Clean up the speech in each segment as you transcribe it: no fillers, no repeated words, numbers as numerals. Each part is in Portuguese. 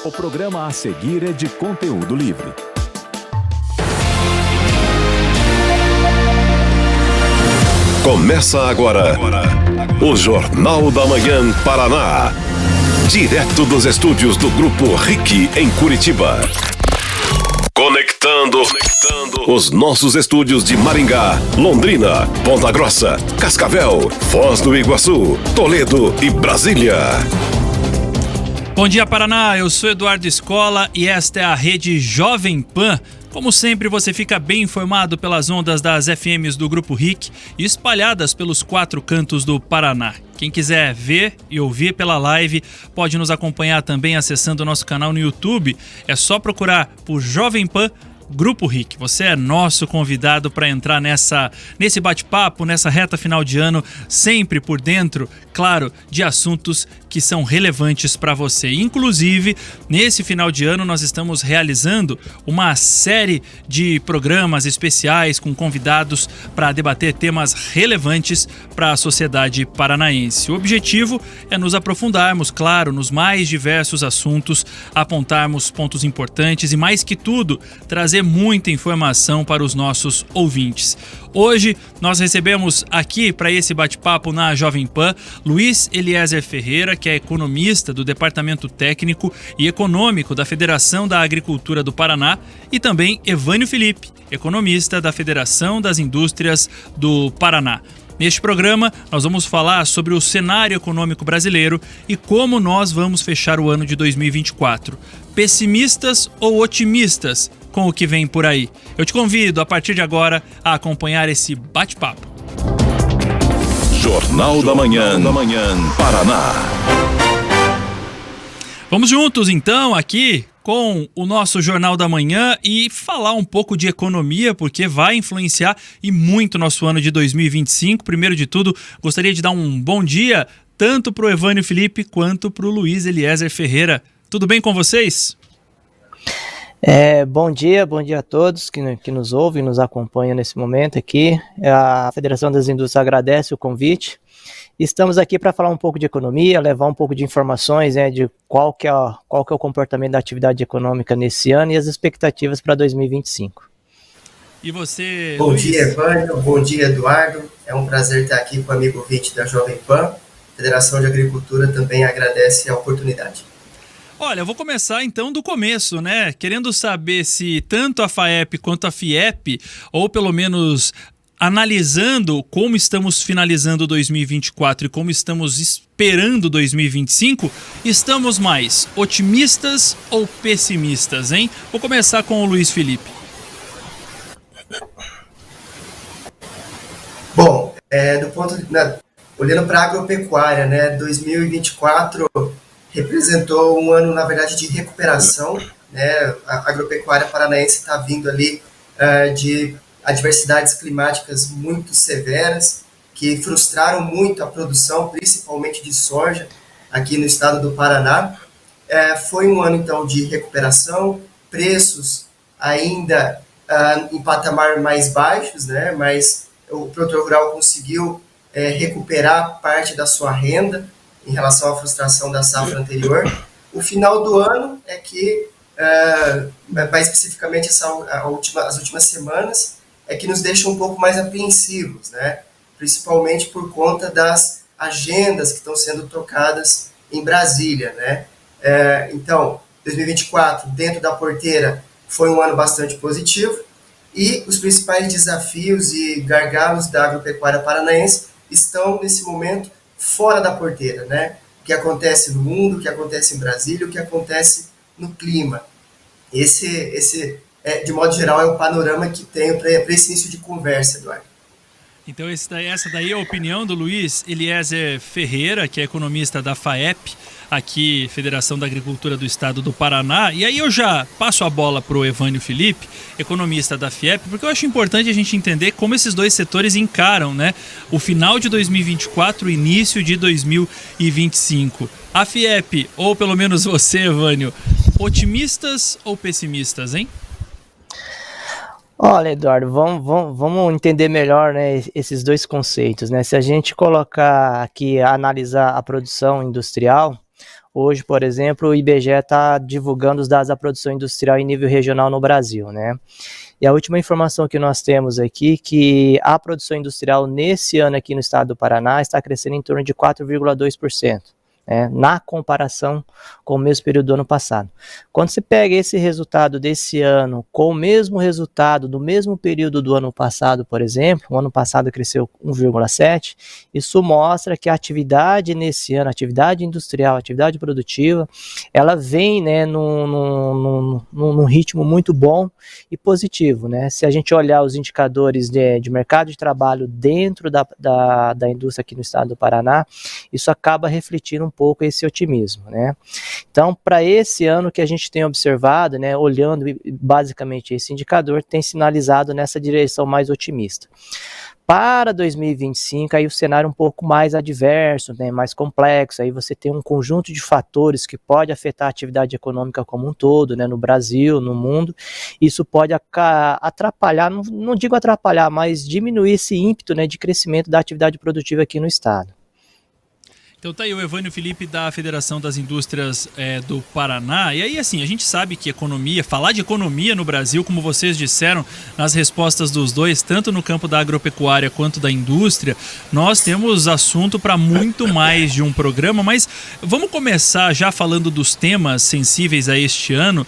O programa a seguir é de conteúdo livre. Começa agora o Jornal da Manhã Paraná. Direto dos estúdios do Grupo RIC em Curitiba. Conectando os nossos estúdios de Maringá, Londrina, Ponta Grossa, Cascavel, Foz do Iguaçu, Toledo e Brasília. Bom dia, Paraná. Eu sou Eduardo Escola e esta é a Rede Jovem Pan. Como sempre, você fica bem informado pelas ondas das FMs do Grupo RIC e espalhadas pelos 4 cantos do Paraná. Quem quiser ver e ouvir pela live, pode nos acompanhar também acessando o nosso canal no YouTube. É só procurar por Jovem Pan Grupo RIC. Você é nosso convidado para entrar nesse bate-papo, nessa reta final de ano, sempre por dentro, claro, de assuntos que são relevantes para você. Inclusive, nesse final de ano, nós estamos realizando uma série de programas especiais com convidados para debater temas relevantes para a sociedade paranaense. O objetivo é nos aprofundarmos, claro, nos mais diversos assuntos, apontarmos pontos importantes e, mais que tudo, trazer muita informação para os nossos ouvintes. Hoje nós recebemos aqui para esse bate-papo na Jovem Pan Luiz Eliezer Ferreira, que é economista do Departamento Técnico e Econômico da Federação da Agricultura do Paraná, e também Evânio Felipe, economista da Federação das Indústrias do Paraná. Neste programa, nós vamos falar sobre o cenário econômico brasileiro e como nós vamos fechar o ano de 2024. Pessimistas ou otimistas com o que vem por aí? Eu te convido, a partir de agora, a acompanhar esse bate-papo. Jornal da Manhã Paraná. Vamos juntos, então, aqui com o nosso Jornal da Manhã e falar um pouco de economia, porque vai influenciar e muito nosso ano de 2025. Primeiro de tudo, gostaria de dar um bom dia tanto para o Evânio Felipe quanto para o Luiz Eliezer Ferreira. Tudo bem com vocês? Bom dia a todos que nos ouvem, nos acompanham nesse momento aqui. A Federação das Indústrias agradece o convite. Estamos aqui para falar um pouco de economia, levar um pouco de informações, de qual que é o comportamento da atividade econômica nesse ano e as expectativas para 2025. E você, Bom Luiz? dia, Evânio. Bom dia, Eduardo. É um prazer estar aqui com o amigo ouvinte da Jovem Pan. A Federação de Agricultura também agradece a oportunidade. Olha, eu vou começar então do começo, né? Querendo saber se tanto a FAEP quanto a FIEP, ou pelo menos analisando como estamos finalizando 2024 e como estamos esperando 2025, estamos mais otimistas ou pessimistas, hein? Vou começar com o Luiz Felipe. Bom, olhando para a agropecuária, né, 2024 representou um ano, na verdade, de recuperação, né? A agropecuária paranaense está vindo ali de adversidades climáticas muito severas, que frustraram muito a produção, principalmente de soja, aqui no estado do Paraná. Foi um ano, então, de recuperação, preços ainda em patamar mais baixos, né? Mas o produtor rural conseguiu recuperar parte da sua renda em relação à frustração da safra anterior. O final do ano é que, mais especificamente as últimas semanas, é que nos deixa um pouco mais apreensivos, né? Principalmente por conta das agendas que estão sendo tocadas em Brasília, né? Então, 2024, dentro da porteira, foi um ano bastante positivo e os principais desafios e gargalos da agropecuária paranaense estão, nesse momento, fora da porteira, né? O que acontece no mundo, o que acontece em Brasília, o que acontece no clima. Esse de modo geral, é o panorama que tenho para esse início de conversa, Eduardo. Então essa daí é a opinião do Luiz Eliezer Ferreira, que é economista da FAEP, aqui, Federação da Agricultura do Estado do Paraná. E aí eu já passo a bola para o Evânio Felipe, economista da FIEP, porque eu acho importante a gente entender como esses dois setores encaram, né, o final de 2024 e o início de 2025. A FIEP, ou pelo menos você, Evânio, otimistas ou pessimistas, hein? Olha, Eduardo, vamos entender melhor, né, esses dois conceitos, né? Se a gente colocar aqui, analisar a produção industrial, Hoje, por exemplo, o IBGE está divulgando os dados da produção industrial em nível regional no Brasil, né? E a última informação que nós temos aqui, que a produção industrial nesse ano aqui no estado do Paraná está crescendo em torno de 4,2%. Na comparação com o mesmo período do ano passado. Quando você pega esse resultado desse ano com o mesmo resultado do mesmo período do ano passado, por exemplo, o ano passado cresceu 1,7%, isso mostra que a atividade nesse ano, a atividade industrial, a atividade produtiva, ela vem, né, num ritmo muito bom e positivo, né? Se a gente olhar os indicadores de mercado de trabalho dentro da indústria aqui no estado do Paraná, isso acaba refletindo um pouco esse otimismo, né? Então, para esse ano que a gente tem observado, né, olhando basicamente esse indicador, tem sinalizado nessa direção mais otimista. Para 2025, aí o cenário é um pouco mais adverso, né, mais complexo, aí você tem um conjunto de fatores que pode afetar a atividade econômica como um todo, né, no Brasil, no mundo. Isso pode atrapalhar, não digo atrapalhar, mas diminuir esse ímpeto, né, de crescimento da atividade produtiva aqui no estado. Então tá aí o Evânio Felipe da Federação das Indústrias do Paraná. E aí, assim, a gente sabe que economia, falar de economia no Brasil, como vocês disseram nas respostas dos dois, tanto no campo da agropecuária quanto da indústria, nós temos assunto para muito mais de um programa, mas vamos começar já falando dos temas sensíveis a este ano,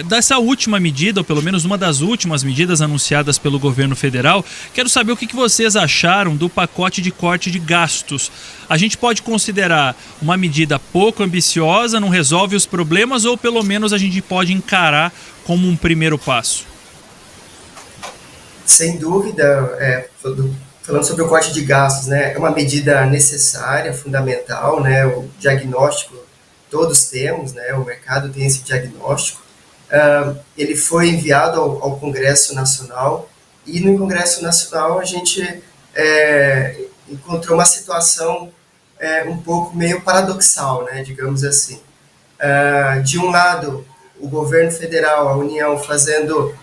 dessa última medida, ou pelo menos uma das últimas medidas anunciadas pelo governo federal. Quero saber o que vocês acharam do pacote de corte de gastos. A gente pode considerar uma medida pouco ambiciosa, não resolve os problemas, ou pelo menos a gente pode encarar como um primeiro passo? Sem dúvida, falando sobre o corte de gastos, né, é uma medida necessária, fundamental, né, o diagnóstico todos temos, né, o mercado tem esse diagnóstico. Ele foi enviado ao Congresso Nacional, e no Congresso Nacional a gente encontrou uma situação um pouco meio paradoxal, né, digamos assim. De um lado, o governo federal, a União, fazendo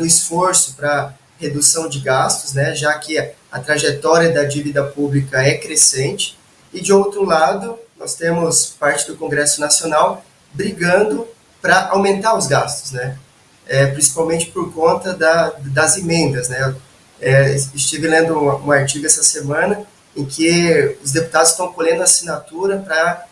esforço para redução de gastos, né, já que a trajetória da dívida pública é crescente, e de outro lado, nós temos parte do Congresso Nacional brigando para aumentar os gastos, né, principalmente por conta das emendas, né. Estive lendo um artigo essa semana em que os deputados estão colhendo assinatura para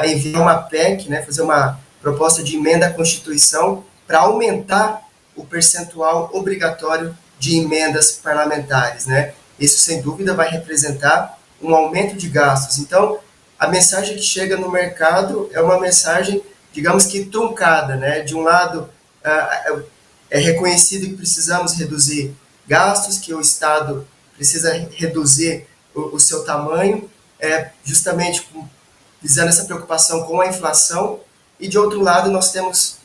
enviar uma PEC, né, fazer uma proposta de emenda à Constituição para aumentar o percentual obrigatório de emendas parlamentares, né? Isso, sem dúvida, vai representar um aumento de gastos. Então, a mensagem que chega no mercado é uma mensagem, digamos que truncada, né? De um lado, é reconhecido que precisamos reduzir gastos, que o Estado precisa reduzir o seu tamanho, justamente visando essa preocupação com a inflação, e de outro lado nós temos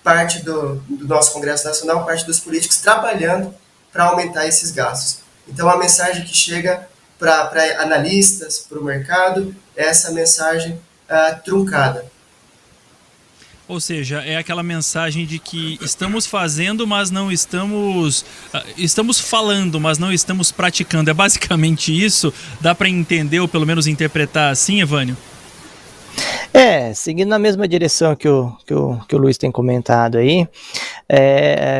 parte do nosso Congresso Nacional, parte dos políticos trabalhando para aumentar esses gastos. Então a mensagem que chega para analistas, para o mercado, é essa mensagem truncada. Ou seja, é aquela mensagem de que estamos fazendo, mas não estamos... Estamos falando, mas não estamos praticando. É basicamente isso? Dá para entender, ou pelo menos interpretar assim, Evânio? Seguindo na mesma direção que o Luiz tem comentado aí,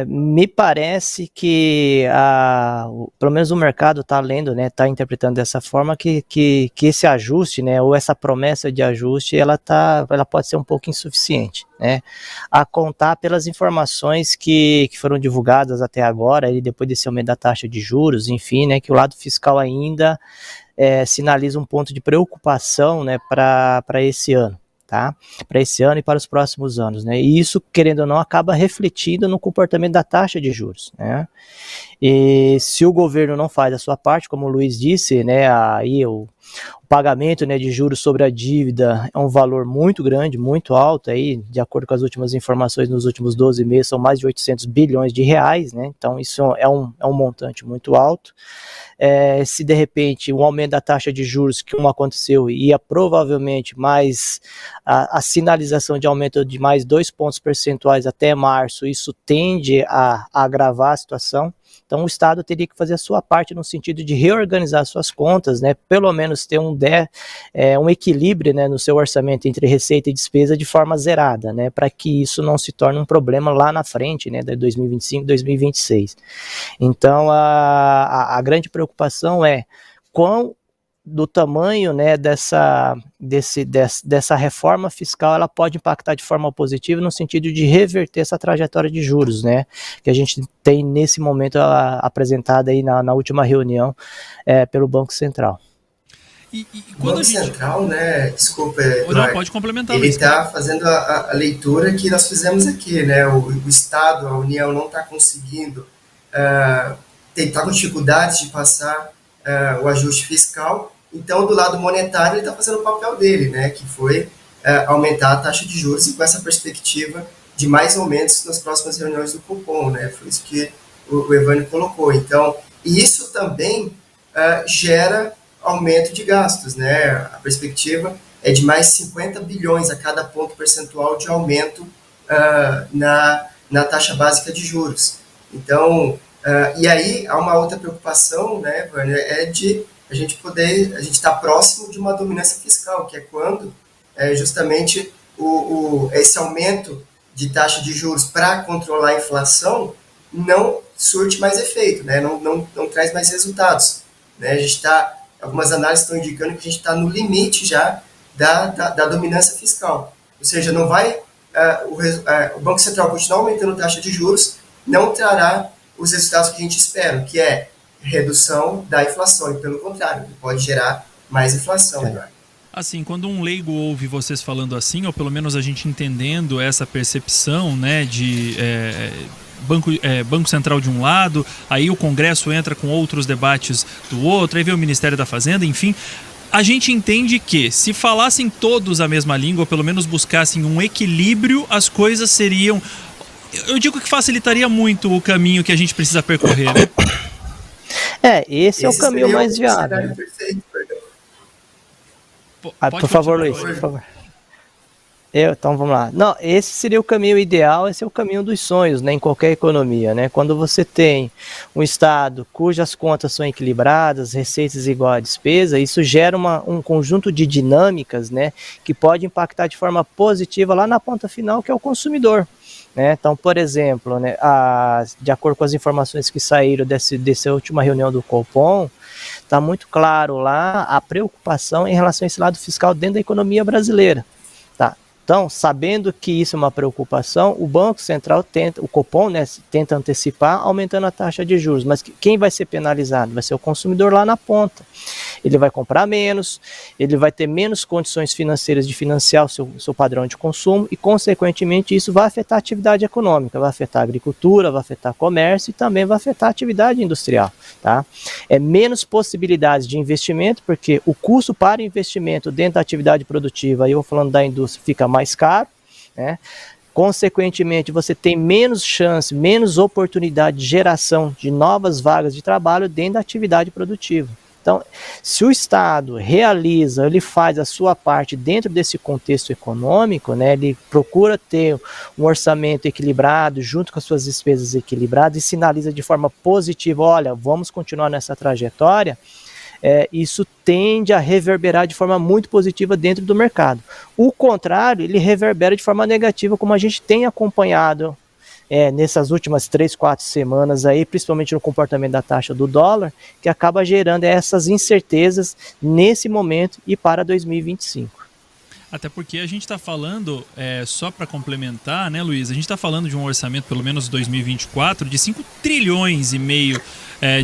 me parece que pelo menos o mercado está lendo, né, está interpretando dessa forma que esse ajuste, né, ou essa promessa de ajuste, ela pode ser um pouco insuficiente, né, a contar pelas informações que foram divulgadas até agora, e depois desse aumento da taxa de juros, enfim, né, que o lado fiscal ainda sinaliza um ponto de preocupação, né, para esse ano. Tá? Para esse ano e para os próximos anos, né? E isso, querendo ou não, acaba refletindo no comportamento da taxa de juros, né? E se o governo não faz a sua parte, como o Luiz disse, né, aí o pagamento, né, de juros sobre a dívida é um valor muito grande, muito alto, aí, de acordo com as últimas informações, nos últimos 12 meses são mais de 800 bilhões de reais, né? Então isso é um montante muito alto. Se de repente um aumento da taxa de juros, que como aconteceu, ia provavelmente mais a sinalização de aumento de mais 2 pontos percentuais até março, isso tende a agravar a situação, Então o Estado teria que fazer a sua parte no sentido de reorganizar suas contas, né, pelo menos ter um equilíbrio, né, no seu orçamento entre receita e despesa de forma zerada, né, para que isso não se torne um problema lá na frente, né, de 2025, 2026. Então a grande preocupação é quão do tamanho, né, dessa reforma fiscal, ela pode impactar de forma positiva no sentido de reverter essa trajetória de juros, né, que a gente tem nesse momento apresentada aí na última reunião pelo Banco Central. O Banco Central, né, desculpa, não, pode complementar. Ele está fazendo a leitura que nós fizemos aqui, né, o Estado, a União não está conseguindo, está com dificuldades de passar o ajuste fiscal. Então, do lado monetário, ele está fazendo o papel dele, né, que foi aumentar a taxa de juros e com essa perspectiva de mais aumentos nas próximas reuniões do Copom, né, foi isso que o Evânio colocou. Então, e isso também gera aumento de gastos, né, a perspectiva é de mais 50 bilhões a cada ponto percentual de aumento na taxa básica de juros. Então, e aí há uma outra preocupação, né, Evânio, de a gente está próximo de uma dominância fiscal, que é quando justamente esse aumento de taxa de juros para controlar a inflação não surte mais efeito, né? Não traz mais resultados. Né? Algumas análises estão indicando que a gente está no limite já da dominância fiscal. Ou seja, não vai o Banco Central continuar aumentando a taxa de juros, não trará os resultados que a gente espera, que é redução da inflação, e pelo contrário, pode gerar mais inflação. Né? Assim, quando um leigo ouve vocês falando assim, ou pelo menos a gente entendendo essa percepção, né, de Banco Central de um lado, aí o Congresso entra com outros debates do outro, aí vem o Ministério da Fazenda, enfim, a gente entende que se falassem todos a mesma língua, ou pelo menos buscassem um equilíbrio, as coisas seriam... Eu digo que facilitaria muito o caminho que a gente precisa percorrer, né? Esse é o caminho mais viável. Por favor, Luiz, por favor. Então vamos lá. Não, esse seria o caminho ideal, esse é o caminho dos sonhos, né, em qualquer economia, né? Quando você tem um Estado cujas contas são equilibradas, receitas igual a despesa, isso gera um conjunto de dinâmicas, né, que pode impactar de forma positiva lá na ponta final, que é o consumidor. Né? Então, por exemplo, né, de acordo com as informações que saíram dessa última reunião do Copom, está muito claro lá a preocupação em relação a esse lado fiscal dentro da economia brasileira. Tá? Então, sabendo que isso é uma preocupação, o Banco Central o Copom, né, tenta antecipar aumentando a taxa de juros, mas quem vai ser penalizado? Vai ser o consumidor lá na ponta. Ele vai comprar menos, ele vai ter menos condições financeiras de financiar o seu padrão de consumo e, consequentemente, isso vai afetar a atividade econômica, vai afetar a agricultura, vai afetar o comércio e também vai afetar a atividade industrial. Tá? Menos possibilidades de investimento, porque o custo para investimento dentro da atividade produtiva, aí eu falando da indústria, fica mais caro, né? Consequentemente, você tem menos chance, menos oportunidade de geração de novas vagas de trabalho dentro da atividade produtiva. Então, se o Estado realiza, ele faz a sua parte dentro desse contexto econômico, né, ele procura ter um orçamento equilibrado, junto com as suas despesas equilibradas, e sinaliza de forma positiva, olha, vamos continuar nessa trajetória, isso tende a reverberar de forma muito positiva dentro do mercado. O contrário, ele reverbera de forma negativa, como a gente tem acompanhado nessas últimas 3, 4 semanas, aí, principalmente no comportamento da taxa do dólar, que acaba gerando essas incertezas nesse momento e para 2025. Até porque a gente está falando, só para complementar, né, Luiz? A gente está falando de um orçamento, pelo menos 2024, de 5 trilhões e meio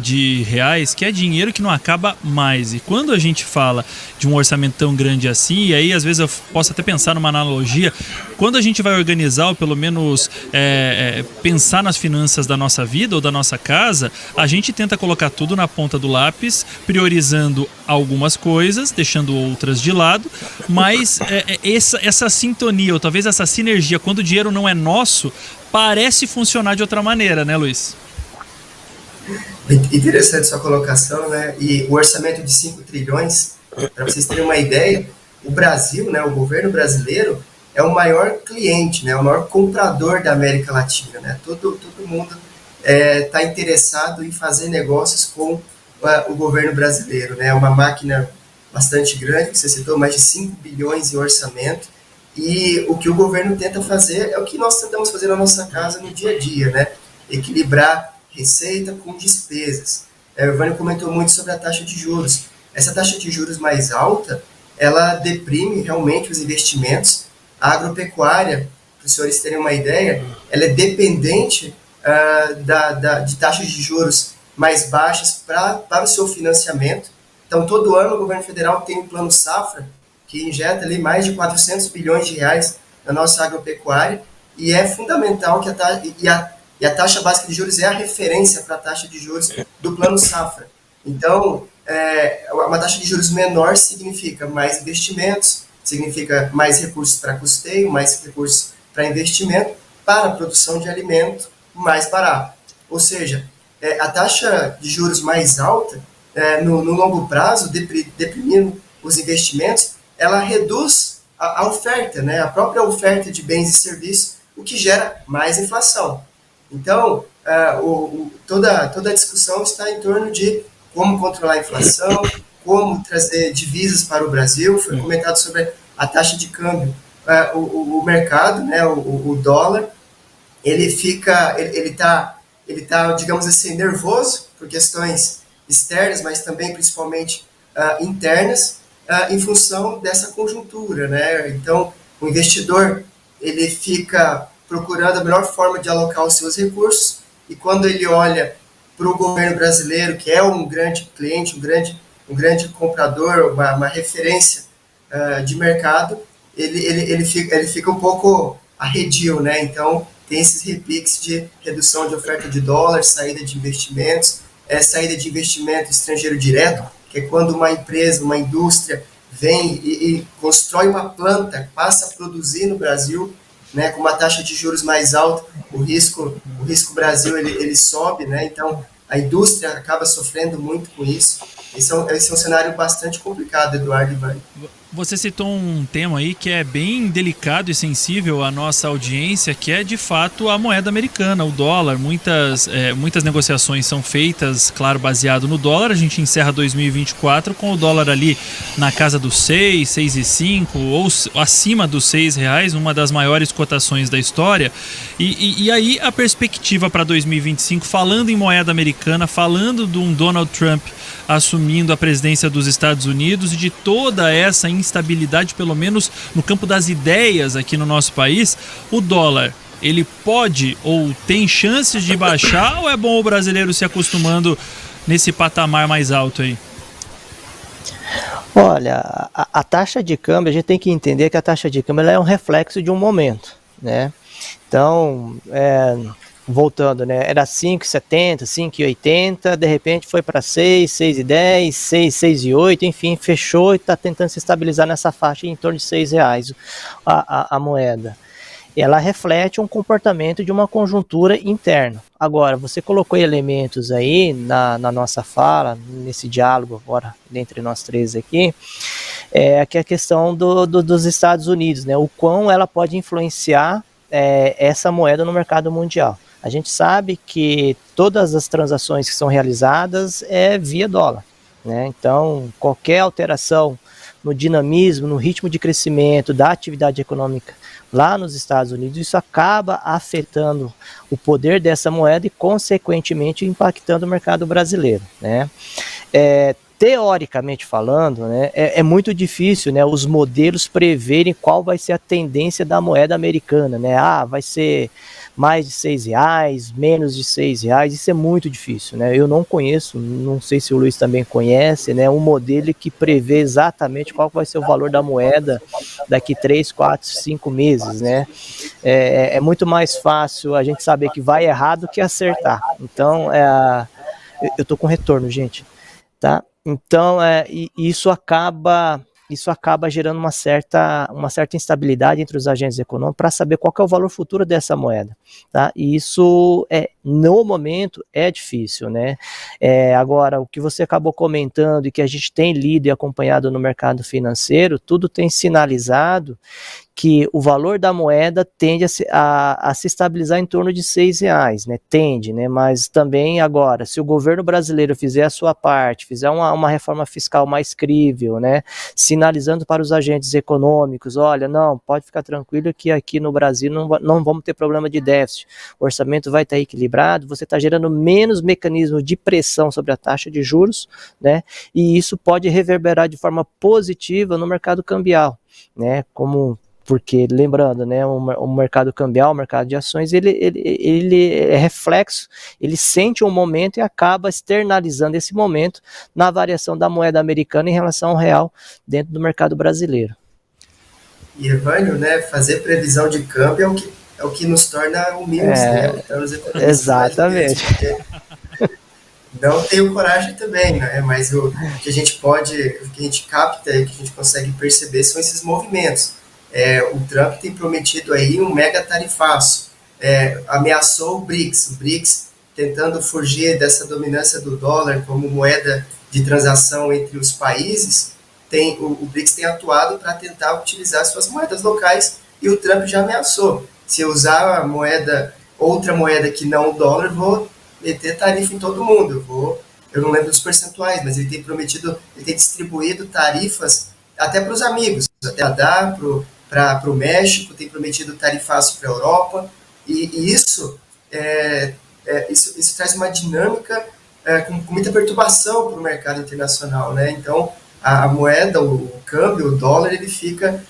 de reais, que é dinheiro que não acaba mais. E quando a gente fala de um orçamento tão grande assim, e aí às vezes eu posso até pensar numa analogia, quando a gente vai organizar, ou pelo menos pensar nas finanças da nossa vida ou da nossa casa, a gente tenta colocar tudo na ponta do lápis, priorizando algumas coisas, deixando outras de lado, mas essa sintonia, ou talvez essa sinergia, quando o dinheiro não é nosso, parece funcionar de outra maneira, né, Luiz? Interessante sua colocação, né? E o orçamento de 5 trilhões, para vocês terem uma ideia, o Brasil, né, o governo brasileiro, é o maior cliente, né, o maior comprador da América Latina, né? Todo mundo está interessado em fazer negócios com o governo brasileiro, né? Uma máquina bastante grande, você citou, mais de 5 bilhões em orçamento, e o que o governo tenta fazer é o que nós tentamos fazer na nossa casa no dia a dia, né? Equilibrar receita com despesas. O Evânio comentou muito sobre a taxa de juros. Essa taxa de juros mais alta, ela deprime realmente os investimentos. A agropecuária, para os senhores terem uma ideia, ela é dependente de taxas de juros mais baixas para o seu financiamento. Então, todo ano o governo federal tem um plano safra que injeta ali mais de 400 bilhões de reais na nossa agropecuária, e é fundamental que a taxa básica de juros é a referência para a taxa de juros do plano safra. Então, uma taxa de juros menor significa mais investimentos, significa mais recursos para custeio, mais recursos para investimento, para a produção de alimento mais barato. Ou seja, a taxa de juros mais alta, no longo prazo, deprimindo os investimentos, ela reduz a oferta, né? A própria oferta de bens e serviços, o que gera mais inflação. Então, toda a discussão está em torno de como controlar a inflação, como trazer divisas para o Brasil. Foi comentado sobre a taxa de câmbio. O mercado, né, o dólar, ele está, digamos assim, nervoso por questões externas, mas também, principalmente, internas, em função dessa conjuntura, né? Então, o investidor, ele fica procurando a melhor forma de alocar os seus recursos, e quando ele olha para o governo brasileiro, que é um grande cliente, um grande comprador, uma referência de mercado, ele fica um pouco arredio, né? Então, tem esses repiques de redução de oferta de dólar, saída de investimentos estrangeiro direto, que é quando uma empresa, uma indústria vem e constrói uma planta, passa a produzir no Brasil, né, com uma taxa de juros mais alta, o risco Brasil ele sobe, né? Então a indústria acaba sofrendo muito com isso. Esse é um cenário bastante complicado, Eduardo e Ivani. Você citou um tema aí que é bem delicado e sensível à nossa audiência, que é de fato a moeda americana, o dólar. Muitas negociações são feitas, claro, baseado no dólar. A gente encerra 2024 com o dólar ali na casa dos 6, 6,5 ou acima dos R$6, uma das maiores cotações da história. E aí a perspectiva para 2025, falando em moeda americana, falando de um Donald Trump assumindo a presidência dos Estados Unidos e de toda essa instabilidade, pelo menos no campo das ideias aqui no nosso país, o dólar, ele pode ou tem chances de baixar, ou é bom o brasileiro se acostumando nesse patamar mais alto aí? Olha, a taxa de câmbio, a gente tem que entender que a taxa de câmbio ela é um reflexo de um momento, né? Então, voltando, né? Era 5,70, 5,80, de repente foi para 6, 6,10, 6, 6,8, enfim, fechou e está tentando se estabilizar nessa faixa em torno de R$6 a moeda. Ela reflete um comportamento de uma conjuntura interna. Agora, você colocou elementos aí na nossa fala, nesse diálogo agora entre nós três aqui, que é a questão dos Estados Unidos, né? O quão ela pode influenciar essa moeda no mercado mundial. A gente sabe que todas as transações que são realizadas é via dólar, né? Então, qualquer alteração no dinamismo, no ritmo de crescimento da atividade econômica lá nos Estados Unidos, isso acaba afetando o poder dessa moeda e, consequentemente, impactando o mercado brasileiro, né? Teoricamente falando, né, é muito difícil, né, os modelos preverem qual vai ser a tendência da moeda americana, né? Vai ser mais de R$6, menos de R$6, isso é muito difícil, né? Eu não conheço, não sei se o Luiz também conhece, né, um modelo que prevê exatamente qual vai ser o valor da moeda daqui 3, 4, 5 meses, né? É muito mais fácil a gente saber que vai errar do que acertar. Então, eu tô com retorno, gente, tá? Então, isso acaba gerando uma certa instabilidade entre os agentes econômicos para saber qual que é o valor futuro dessa moeda, tá? E isso no momento é difícil, né? Agora, o que você acabou comentando e que a gente tem lido e acompanhado no mercado financeiro, tudo tem sinalizado que o valor da moeda tende a se estabilizar em torno de R$6, né? Tende, né? Mas também agora, se o governo brasileiro fizer a sua parte, fizer uma reforma fiscal mais crível, né? Sinalizando para os agentes econômicos, olha, não, pode ficar tranquilo que aqui no Brasil não vamos ter problema de déficit, o orçamento vai estar equilibrado, você está gerando menos mecanismo de pressão sobre a taxa de juros, né? E isso pode reverberar de forma positiva no mercado cambial, né? Porque, lembrando, né, o mercado cambial, o mercado de ações, ele é reflexo, ele sente um momento e acaba externalizando esse momento na variação da moeda americana em relação ao real dentro do mercado brasileiro. E, Evânio, né, fazer previsão de câmbio é o que nos torna humildes, né? Então, exatamente. Não tenho coragem também, né? Mas o que a gente capta e que a gente consegue perceber são esses movimentos. O Trump tem prometido aí um mega tarifaço, ameaçou o BRICS tentando fugir dessa dominância do dólar como moeda de transação entre os países. O BRICS tem atuado para tentar utilizar suas moedas locais e o Trump já ameaçou. Se eu usar outra moeda que não o dólar, vou meter tarifa em todo mundo. Eu não lembro dos percentuais, mas ele tem distribuído tarifas até para os amigos, até dar para o México, tem prometido tarifaço para a Europa, e isso traz uma dinâmica com muita perturbação para o mercado internacional, né? Então, a moeda, o câmbio, o dólar, ele fica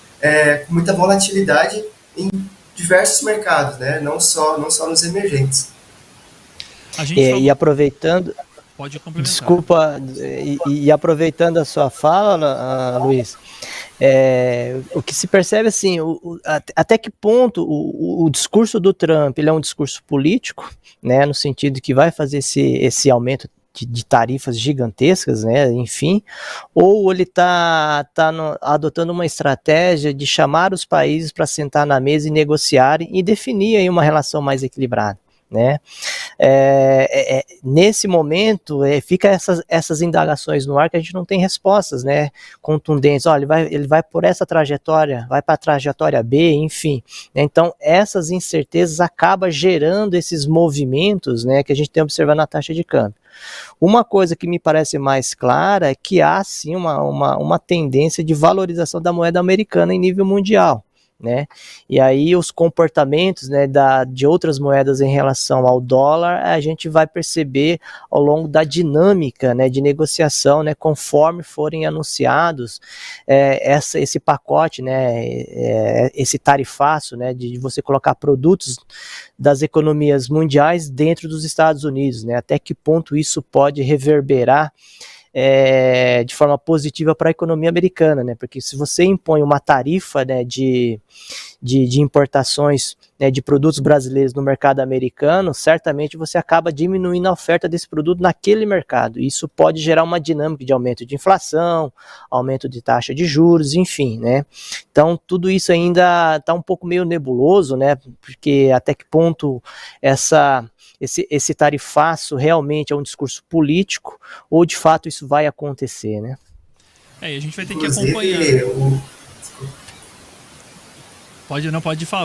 com muita volatilidade em diversos mercados, né? Não só nos emergentes. E aproveitando... Pode complementar. Desculpa, e aproveitando a sua fala, Luiz, o que se percebe assim, até que ponto o discurso do Trump ele é um discurso político, né, no sentido que vai fazer esse aumento de tarifas gigantescas, né, enfim, ou ele está adotando uma estratégia de chamar os países para sentar na mesa e negociarem e definir aí uma relação mais equilibrada, né? Nesse momento fica essas indagações no ar que a gente não tem respostas, né, contundentes. Olha, ele vai por essa trajetória, vai para a trajetória B, enfim, né? Então essas incertezas acabam gerando esses movimentos, né, que a gente tem observado na taxa de câmbio. Uma coisa que me parece mais clara é que há sim uma tendência de valorização da moeda americana em nível mundial, né? E aí os comportamentos, né, de outras moedas em relação ao dólar, a gente vai perceber ao longo da dinâmica, né, de negociação, né, conforme forem anunciados esse pacote, né, esse tarifaço, né, de você colocar produtos das economias mundiais dentro dos Estados Unidos, né? Até que ponto isso pode reverberar de forma positiva para a economia americana, né? Porque se você impõe uma tarifa, né, de importações, né, de produtos brasileiros no mercado americano, certamente você acaba diminuindo a oferta desse produto naquele mercado. Isso pode gerar uma dinâmica de aumento de inflação, aumento de taxa de juros, enfim, né? Então tudo isso ainda está um pouco meio nebuloso, né? Porque até que ponto esse tarifaço realmente é um discurso político ou de fato isso vai acontecer, né? E a gente vai ter que acompanhar.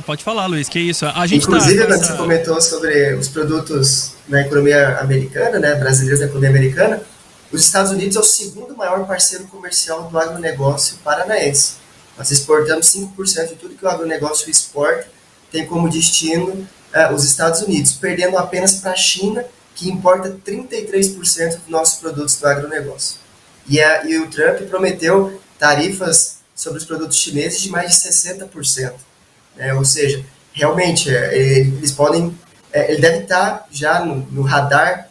Pode falar, Luiz, que isso? Inclusive, quando você comentou sobre os produtos na economia americana, né, brasileiros na economia americana, os Estados Unidos é o segundo maior parceiro comercial do agronegócio paranaense. Nós exportamos 5% de tudo que o agronegócio exporta, tem como destino os Estados Unidos, perdendo apenas para a China, que importa 33% dos nossos produtos do agronegócio. E o Trump prometeu tarifas sobre os produtos chineses de mais de 60%. Ou seja, realmente, eles podem... ele deve estar já no radar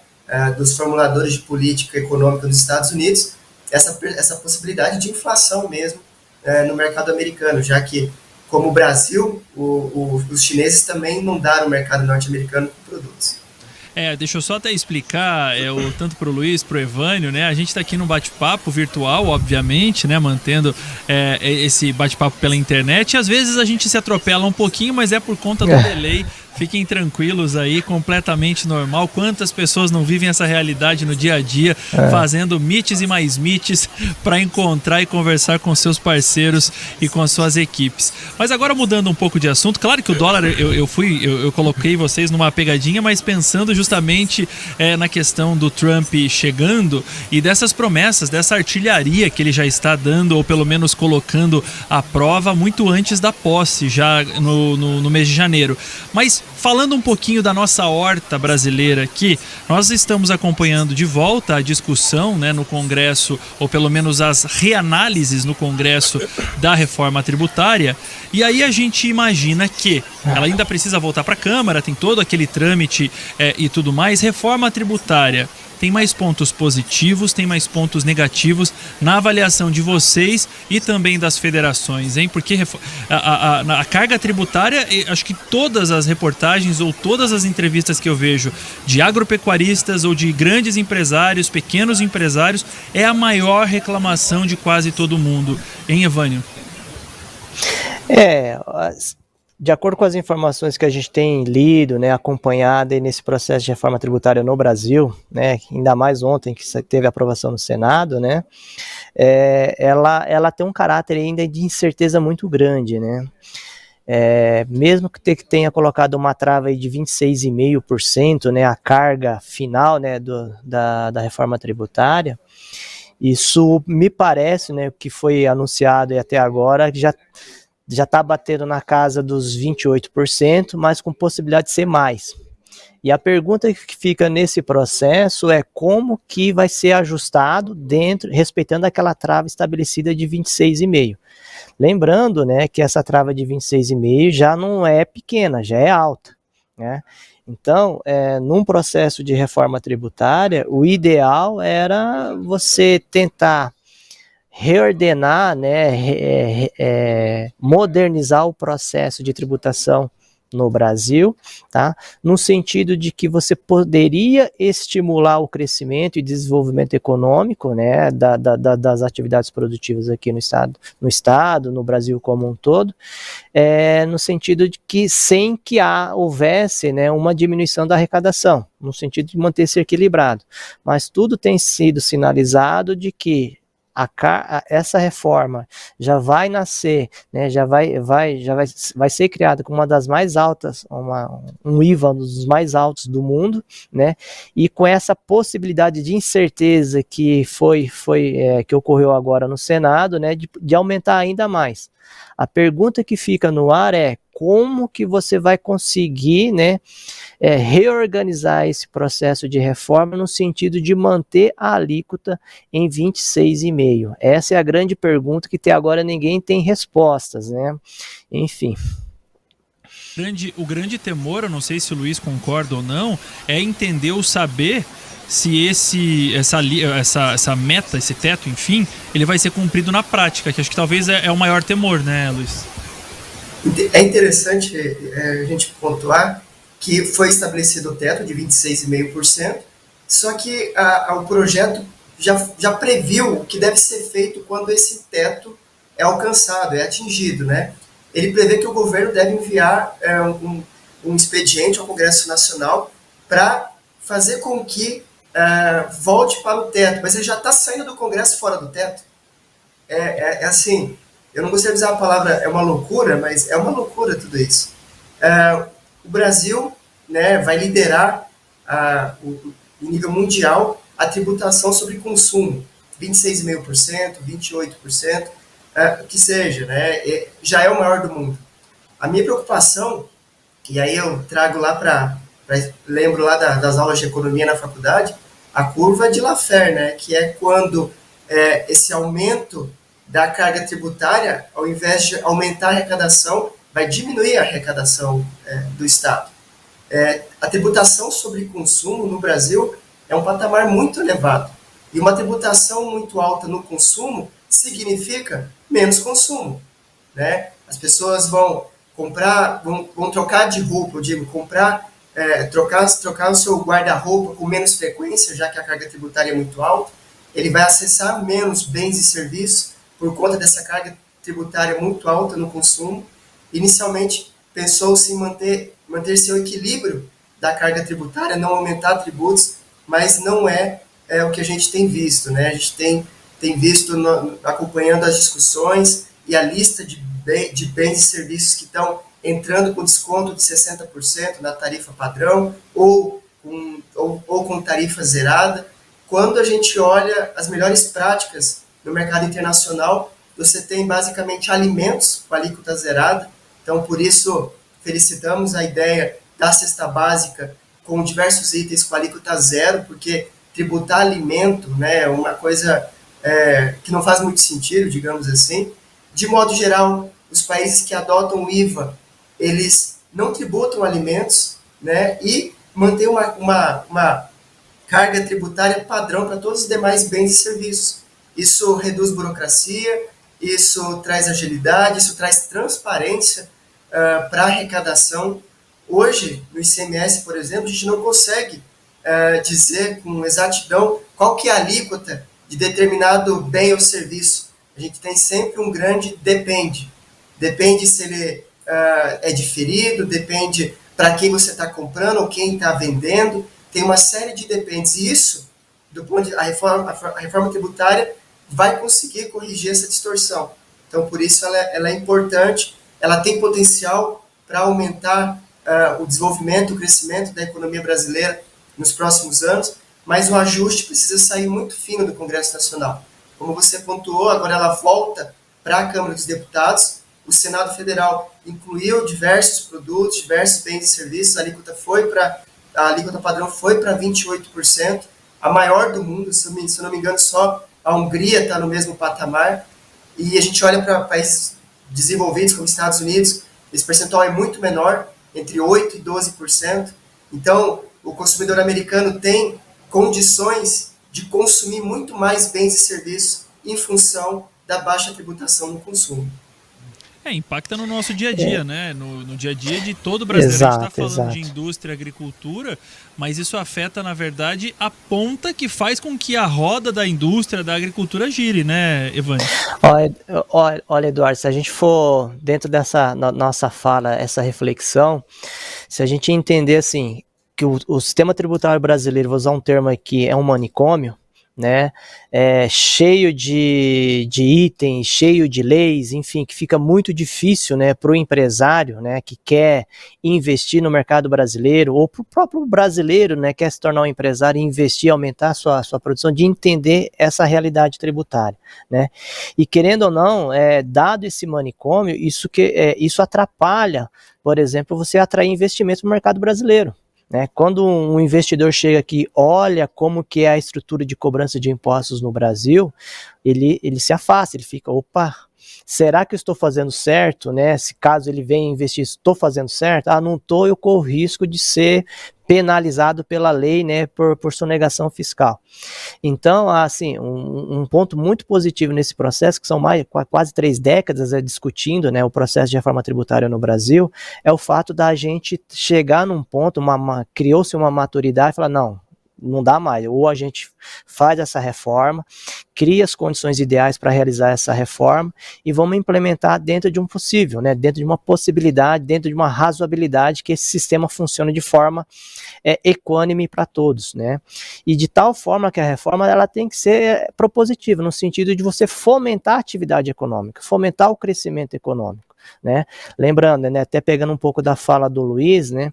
dos formuladores de política econômica dos Estados Unidos, essa possibilidade de inflação mesmo no mercado americano, já que, como o Brasil, os chineses também inundaram o mercado norte-americano com produtos. Deixa eu só até explicar, tanto para o Luiz, para o Evânio, né? A gente está aqui num bate-papo virtual, obviamente, né? Mantendo esse bate-papo pela internet. E às vezes a gente se atropela um pouquinho, mas é por conta do delay Fiquem tranquilos aí, completamente normal. Quantas pessoas não vivem essa realidade no dia a dia, fazendo meets e mais meets para encontrar e conversar com seus parceiros e com as suas equipes. Mas agora mudando um pouco de assunto, claro que o dólar, eu coloquei vocês numa pegadinha, mas pensando justamente na questão do Trump chegando e dessas promessas, dessa artilharia que ele já está dando, ou pelo menos colocando à prova muito antes da posse, já no mês de janeiro. Mas falando um pouquinho da nossa horta brasileira aqui, nós estamos acompanhando de volta a discussão, né, no Congresso, ou pelo menos as reanálises no Congresso da reforma tributária, e aí a gente imagina que ela ainda precisa voltar para a Câmara, tem todo aquele trâmite e tudo mais. Reforma tributária tem mais pontos positivos, tem mais pontos negativos na avaliação de vocês e também das federações, hein? Porque a carga tributária, acho que todas as reportagens ou todas as entrevistas que eu vejo de agropecuaristas ou de grandes empresários, pequenos empresários, é a maior reclamação de quase todo mundo, hein, Evânio? De acordo com as informações que a gente tem lido, né, acompanhado aí nesse processo de reforma tributária no Brasil, né, ainda mais ontem que teve aprovação no Senado, né, ela tem um caráter ainda de incerteza muito grande, né. Mesmo que tenha colocado uma trava aí de 26,5%, né, a carga final, né, da reforma tributária, isso me parece, né, o que foi anunciado e até agora, que já está batendo na casa dos 28%, mas com possibilidade de ser mais. E a pergunta que fica nesse processo é como que vai ser ajustado respeitando aquela trava estabelecida de 26,5%. Lembrando, né, que essa trava de 26,5% já não é pequena, já é alta, né? Então, num processo de reforma tributária, o ideal era você tentar reordenar, né, modernizar o processo de tributação no Brasil, tá? No sentido de que você poderia estimular o crescimento e desenvolvimento econômico, né, das atividades produtivas aqui no estado, no Brasil como um todo, no sentido de que sem que houvesse, né, uma diminuição da arrecadação, no sentido de manter-se equilibrado. Mas tudo tem sido sinalizado de que essa reforma já vai nascer, né, já vai ser criada com uma das mais altas, um IVA dos mais altos do mundo, né, e com essa possibilidade de incerteza que que ocorreu agora no Senado, né, de aumentar ainda mais. A pergunta que fica no ar é como que você vai conseguir, né, reorganizar esse processo de reforma no sentido de manter a alíquota em 26,5%. Essa é a grande pergunta que até agora ninguém tem respostas, né? Enfim. O grande temor, eu não sei se o Luiz concorda ou não, é entender ou saber se essa meta, esse teto, enfim, ele vai ser cumprido na prática, que acho que talvez é o maior temor, né, Luiz? É interessante a gente pontuar que foi estabelecido o teto de 26,5%, só que o projeto já previu o que deve ser feito quando esse teto é alcançado, é atingido, né? Ele prevê que o governo deve enviar um expediente ao Congresso Nacional para fazer com que volte para o teto, mas ele já está saindo do Congresso fora do teto. Assim, eu não gostaria de usar a palavra é uma loucura, mas é uma loucura tudo isso. O Brasil, né, vai liderar em nível mundial a tributação sobre consumo, 26,5%, 28%, que seja, né, já é o maior do mundo. A minha preocupação, e aí eu trago lá lembro lá das aulas de economia na faculdade, a curva de Laffer, né, que é quando esse aumento da carga tributária, ao invés de aumentar a arrecadação, vai diminuir a arrecadação do Estado. A tributação sobre consumo no Brasil é um patamar muito elevado. E uma tributação muito alta no consumo significa menos consumo, né? As pessoas vão trocar de roupa, eu digo, trocar o seu guarda-roupa com menos frequência, já que a carga tributária é muito alta. Ele vai acessar menos bens e serviços por conta dessa carga tributária muito alta no consumo. Inicialmente, pensou-se em manter seu equilíbrio da carga tributária, não aumentar tributos, mas não é o que a gente tem visto, né? A gente tem visto, acompanhando as discussões e a lista de bens e serviços que estão entrando com desconto de 60% na tarifa padrão ou com tarifa zerada. Quando a gente olha as melhores práticas no mercado internacional, você tem basicamente alimentos com alíquota zerada. Então, por isso, felicitamos a ideia da cesta básica com diversos itens com alíquota zero, porque tributar alimento, né, é uma coisa que não faz muito sentido, digamos assim. De modo geral, os países que adotam o IVA, eles não tributam alimentos, né, e mantêm uma carga tributária padrão para todos os demais bens e serviços. Isso reduz burocracia, isso traz agilidade, isso traz transparência para a arrecadação. Hoje, no ICMS, por exemplo, a gente não consegue dizer com exatidão qual que é a alíquota de determinado bem ou serviço. A gente tem sempre um grande depende. Depende se ele é diferido, depende para quem você está comprando ou quem está vendendo. Tem uma série de dependes. E isso, a reforma tributária vai conseguir corrigir essa distorção. Então, por isso, ela é importante, ela tem potencial para aumentar o desenvolvimento, o crescimento da economia brasileira nos próximos anos, mas o ajuste precisa sair muito fino do Congresso Nacional. Como você pontuou, agora ela volta para a Câmara dos Deputados. O Senado Federal incluiu diversos produtos, diversos bens e serviços, a alíquota padrão foi para 28%, a maior do mundo, se eu não me engano, só a Hungria está no mesmo patamar, e a gente olha para países desenvolvidos como Estados Unidos, esse percentual é muito menor, entre 8% e 12%. Então, o consumidor americano tem condições de consumir muito mais bens e serviços em função da baixa tributação no consumo. Impacta no nosso dia a dia, né? No dia a dia de todo brasileiro. A gente está falando de indústria e agricultura, mas isso afeta, na verdade, a ponta que faz com que a roda da indústria, da agricultura gire, né, Evandro? Olha, Eduardo, se a gente for dentro dessa nossa fala, essa reflexão, se a gente entender assim, que o sistema tributário brasileiro, vou usar um termo aqui, é um manicômio, né, cheio de itens, cheio de leis, enfim, que fica muito difícil, né, para o empresário, né, que quer investir no mercado brasileiro, ou para o próprio brasileiro, né, quer se tornar um empresário e investir, aumentar a sua produção, de entender essa realidade tributária, né, e querendo ou não, dado esse manicômio, isso atrapalha, por exemplo, você atrair investimentos no mercado brasileiro. Né? Quando um investidor chega aqui, olha como que é a estrutura de cobrança de impostos no Brasil, ele se afasta, ele fica, opa, será que eu estou fazendo certo? Né? Se caso ele venha investir, estou fazendo certo? Não estou, eu corro risco de ser penalizado pela lei, né, por sonegação fiscal. Então, assim, um ponto muito positivo nesse processo, que são quase 3 décadas discutindo, né, o processo de reforma tributária no Brasil, é o fato da gente chegar num ponto, criou-se uma maturidade e falar, não dá mais, ou a gente faz essa reforma, cria as condições ideais para realizar essa reforma e vamos implementar dentro de um possível, né, dentro de uma possibilidade, dentro de uma razoabilidade que esse sistema funcione de forma equânime para todos, né, e de tal forma que a reforma ela tem que ser propositiva, no sentido de você fomentar a atividade econômica, fomentar o crescimento econômico. Né? Lembrando, né, até pegando um pouco da fala do Luiz, né,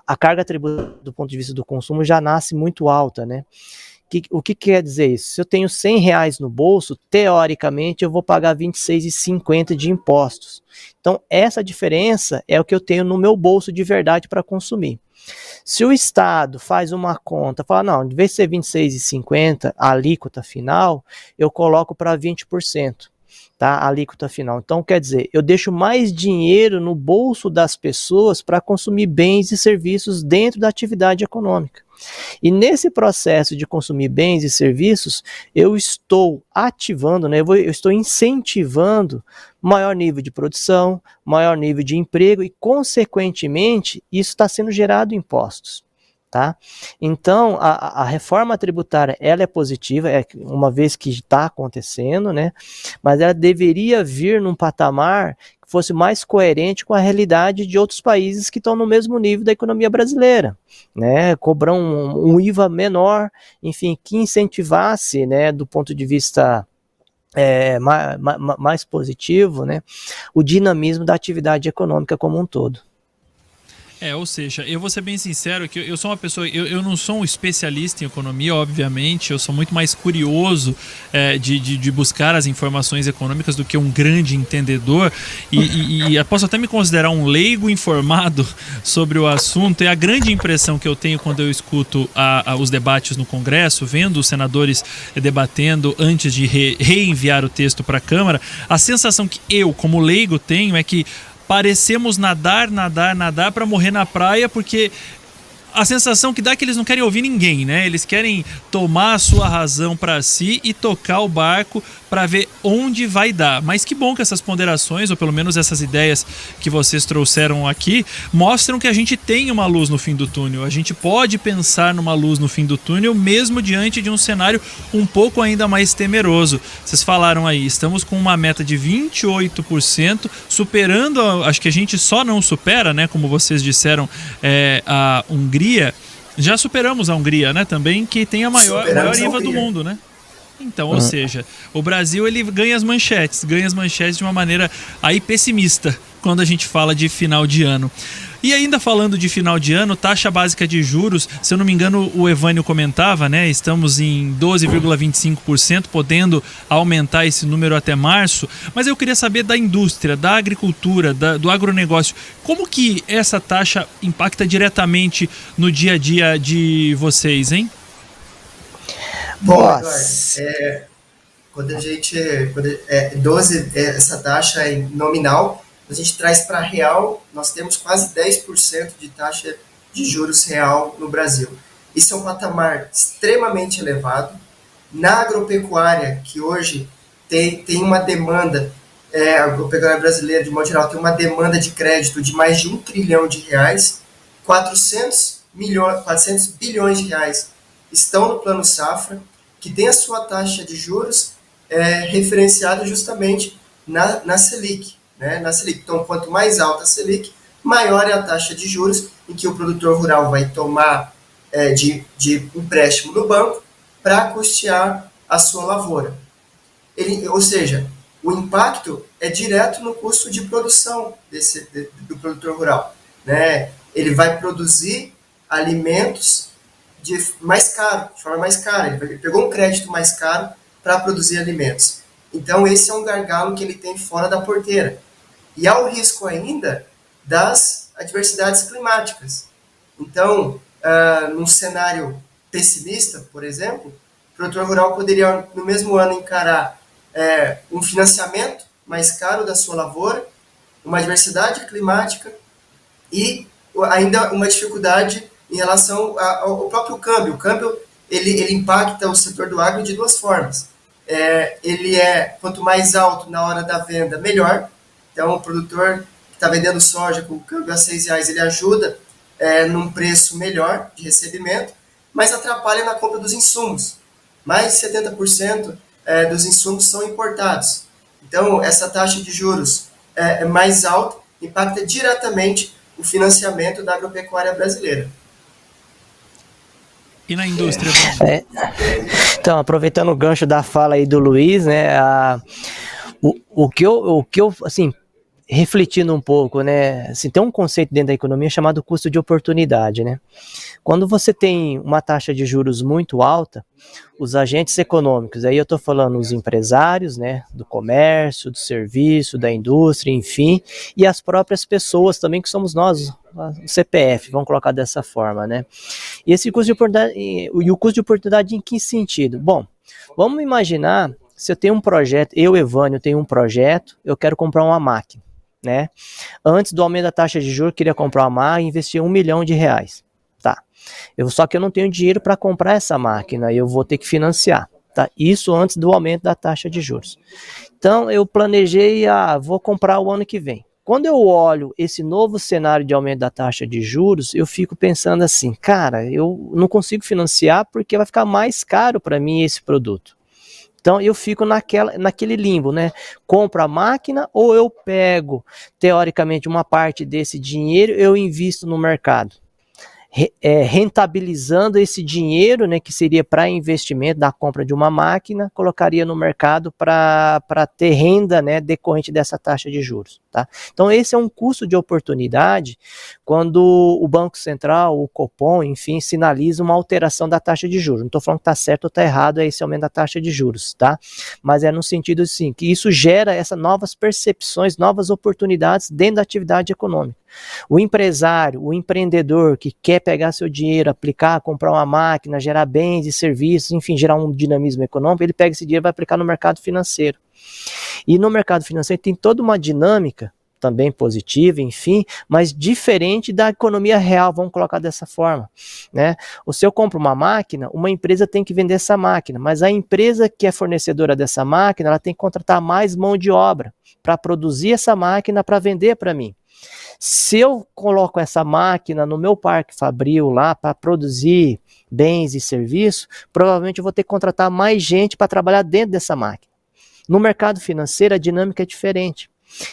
a carga tributária do ponto de vista do consumo já nasce muito alta, né? O que quer dizer isso? Se eu tenho R$100 no bolso, teoricamente eu vou pagar R$26,50 de impostos. Então essa diferença é o que eu tenho no meu bolso de verdade para consumir. Se o Estado faz uma conta, fala, não, em vez de ser R$26,50 a alíquota final, eu coloco para 20%. Tá, a alíquota final. Então, quer dizer, eu deixo mais dinheiro no bolso das pessoas para consumir bens e serviços dentro da atividade econômica. E nesse processo de consumir bens e serviços, eu estou ativando, né, eu estou incentivando maior nível de produção, maior nível de emprego e, consequentemente, isso está sendo gerado impostos. Tá? Então, a reforma tributária ela é positiva, uma vez que está acontecendo, né? Mas ela deveria vir num patamar que fosse mais coerente com a realidade de outros países que estão no mesmo nível da economia brasileira, né? Cobrar um IVA menor, enfim, que incentivasse, né, do ponto de vista mais positivo, né, o dinamismo da atividade econômica como um todo. Ou seja, eu vou ser bem sincero que eu sou uma pessoa, eu não sou um especialista em economia, obviamente, eu sou muito mais curioso de buscar as informações econômicas do que um grande entendedor e posso até me considerar um leigo informado sobre o assunto. E a grande impressão que eu tenho quando eu escuto os debates no Congresso, vendo os senadores debatendo antes de reenviar o texto para a Câmara, a sensação que eu, como leigo, tenho é que parecemos nadar para morrer na praia, porque a sensação que dá é que eles não querem ouvir ninguém, né? Eles querem tomar a sua razão para si e tocar o barco para ver onde vai dar. Mas que bom que essas ponderações, ou pelo menos essas ideias que vocês trouxeram aqui, mostram que a gente tem uma luz no fim do túnel. A gente pode pensar numa luz no fim do túnel, mesmo diante de um cenário um pouco ainda mais temeroso. Vocês falaram aí, estamos com uma meta de 28%, superando, acho que a gente só não supera, né? Como vocês disseram, a Hungria. Já superamos a Hungria, né? Também, que tem a maior IVA do mundo, né? Então, ou seja, o Brasil ele ganha as manchetes de uma maneira aí pessimista quando a gente fala de final de ano. E ainda falando de final de ano, taxa básica de juros, se eu não me engano o Evânio comentava, né? Estamos em 12,25%, podendo aumentar esse número até março. Mas eu queria saber da indústria, da agricultura, do agronegócio, como que essa taxa impacta diretamente no dia a dia de vocês, hein? Bom, Eduardo, quando a gente. 12, essa taxa é nominal, a gente traz para real, nós temos quase 10% de taxa de juros real no Brasil. Isso é um patamar extremamente elevado. Na agropecuária, que hoje tem uma demanda, a agropecuária brasileira, de modo geral, tem uma demanda de crédito de mais de R$1 trilhão, 400 bilhões de reais estão no Plano Safra, que tem a sua taxa de juros referenciada justamente na Selic, né? Na Selic. Então, quanto mais alta a Selic, maior é a taxa de juros em que o produtor rural vai tomar de empréstimo no banco para custear a sua lavoura. Ou seja, o impacto é direto no custo de produção do produtor rural, né? Ele vai produzir alimentos de forma mais cara. Ele pegou um crédito mais caro para produzir alimentos. Então, esse é um gargalo que ele tem fora da porteira. E há o risco ainda das adversidades climáticas. Então, num cenário pessimista, por exemplo, o produtor rural poderia, no mesmo ano, encarar um financiamento mais caro da sua lavoura, uma adversidade climática e ainda uma dificuldade em relação ao próprio câmbio. O câmbio ele impacta o setor do agro de duas formas. Quanto mais alto na hora da venda, melhor. Então, o produtor que está vendendo soja com o câmbio a R$6, ele ajuda num preço melhor de recebimento, mas atrapalha na compra dos insumos. Mais de 70% dos insumos são importados. Então, essa taxa de juros mais alta impacta diretamente o financiamento da agropecuária brasileira. E na indústria? Então, aproveitando o gancho da fala aí do Luiz, né, o que eu, assim, refletindo um pouco, né, assim, tem um conceito dentro da economia chamado custo de oportunidade, né? Quando você tem uma taxa de juros muito alta, os agentes econômicos, aí eu estou falando os empresários, né, do comércio, do serviço, da indústria, enfim, e as próprias pessoas também, que somos nós, o CPF, vamos colocar dessa forma, né? E esse custo de oportunidade, e o custo de oportunidade em que sentido? Bom, vamos imaginar, se eu tenho um projeto, Evânio, tenho um projeto, eu quero comprar uma máquina, né? Antes do aumento da taxa de juros, eu queria comprar uma máquina e investir R$1 milhão. Tá. Só que eu não tenho dinheiro para comprar essa máquina, eu vou ter que financiar. Tá? Isso antes do aumento da taxa de juros. Então, eu planejei, vou comprar o ano que vem. Quando eu olho esse novo cenário de aumento da taxa de juros, eu fico pensando assim, cara, eu não consigo financiar porque vai ficar mais caro para mim esse produto. Então eu fico naquele limbo, né? Compro a máquina ou eu pego, teoricamente, uma parte desse dinheiro e eu invisto no mercado, rentabilizando esse dinheiro, né, que seria para investimento da compra de uma máquina, colocaria no mercado para ter renda, né, decorrente dessa taxa de juros. Tá? Então esse é um custo de oportunidade quando o Banco Central, o Copom, enfim, sinaliza uma alteração da taxa de juros. Não estou falando que está certo ou está errado esse aumento da taxa de juros, tá? Mas é no sentido assim, que isso gera essas novas percepções, novas oportunidades dentro da atividade econômica. O empresário, o empreendedor que quer pegar seu dinheiro, aplicar, comprar uma máquina, gerar bens e serviços, enfim, gerar um dinamismo econômico, ele pega esse dinheiro e vai aplicar no mercado financeiro. E no mercado financeiro tem toda uma dinâmica, também positiva, enfim, mas diferente da economia real, vamos colocar dessa forma, né? Ou se eu compro uma máquina, uma empresa tem que vender essa máquina, mas a empresa que é fornecedora dessa máquina, ela tem que contratar mais mão de obra para produzir essa máquina para vender para mim. Se eu coloco essa máquina no meu parque fabril lá para produzir bens e serviços, provavelmente eu vou ter que contratar mais gente para trabalhar dentro dessa máquina. No mercado financeiro a dinâmica é diferente.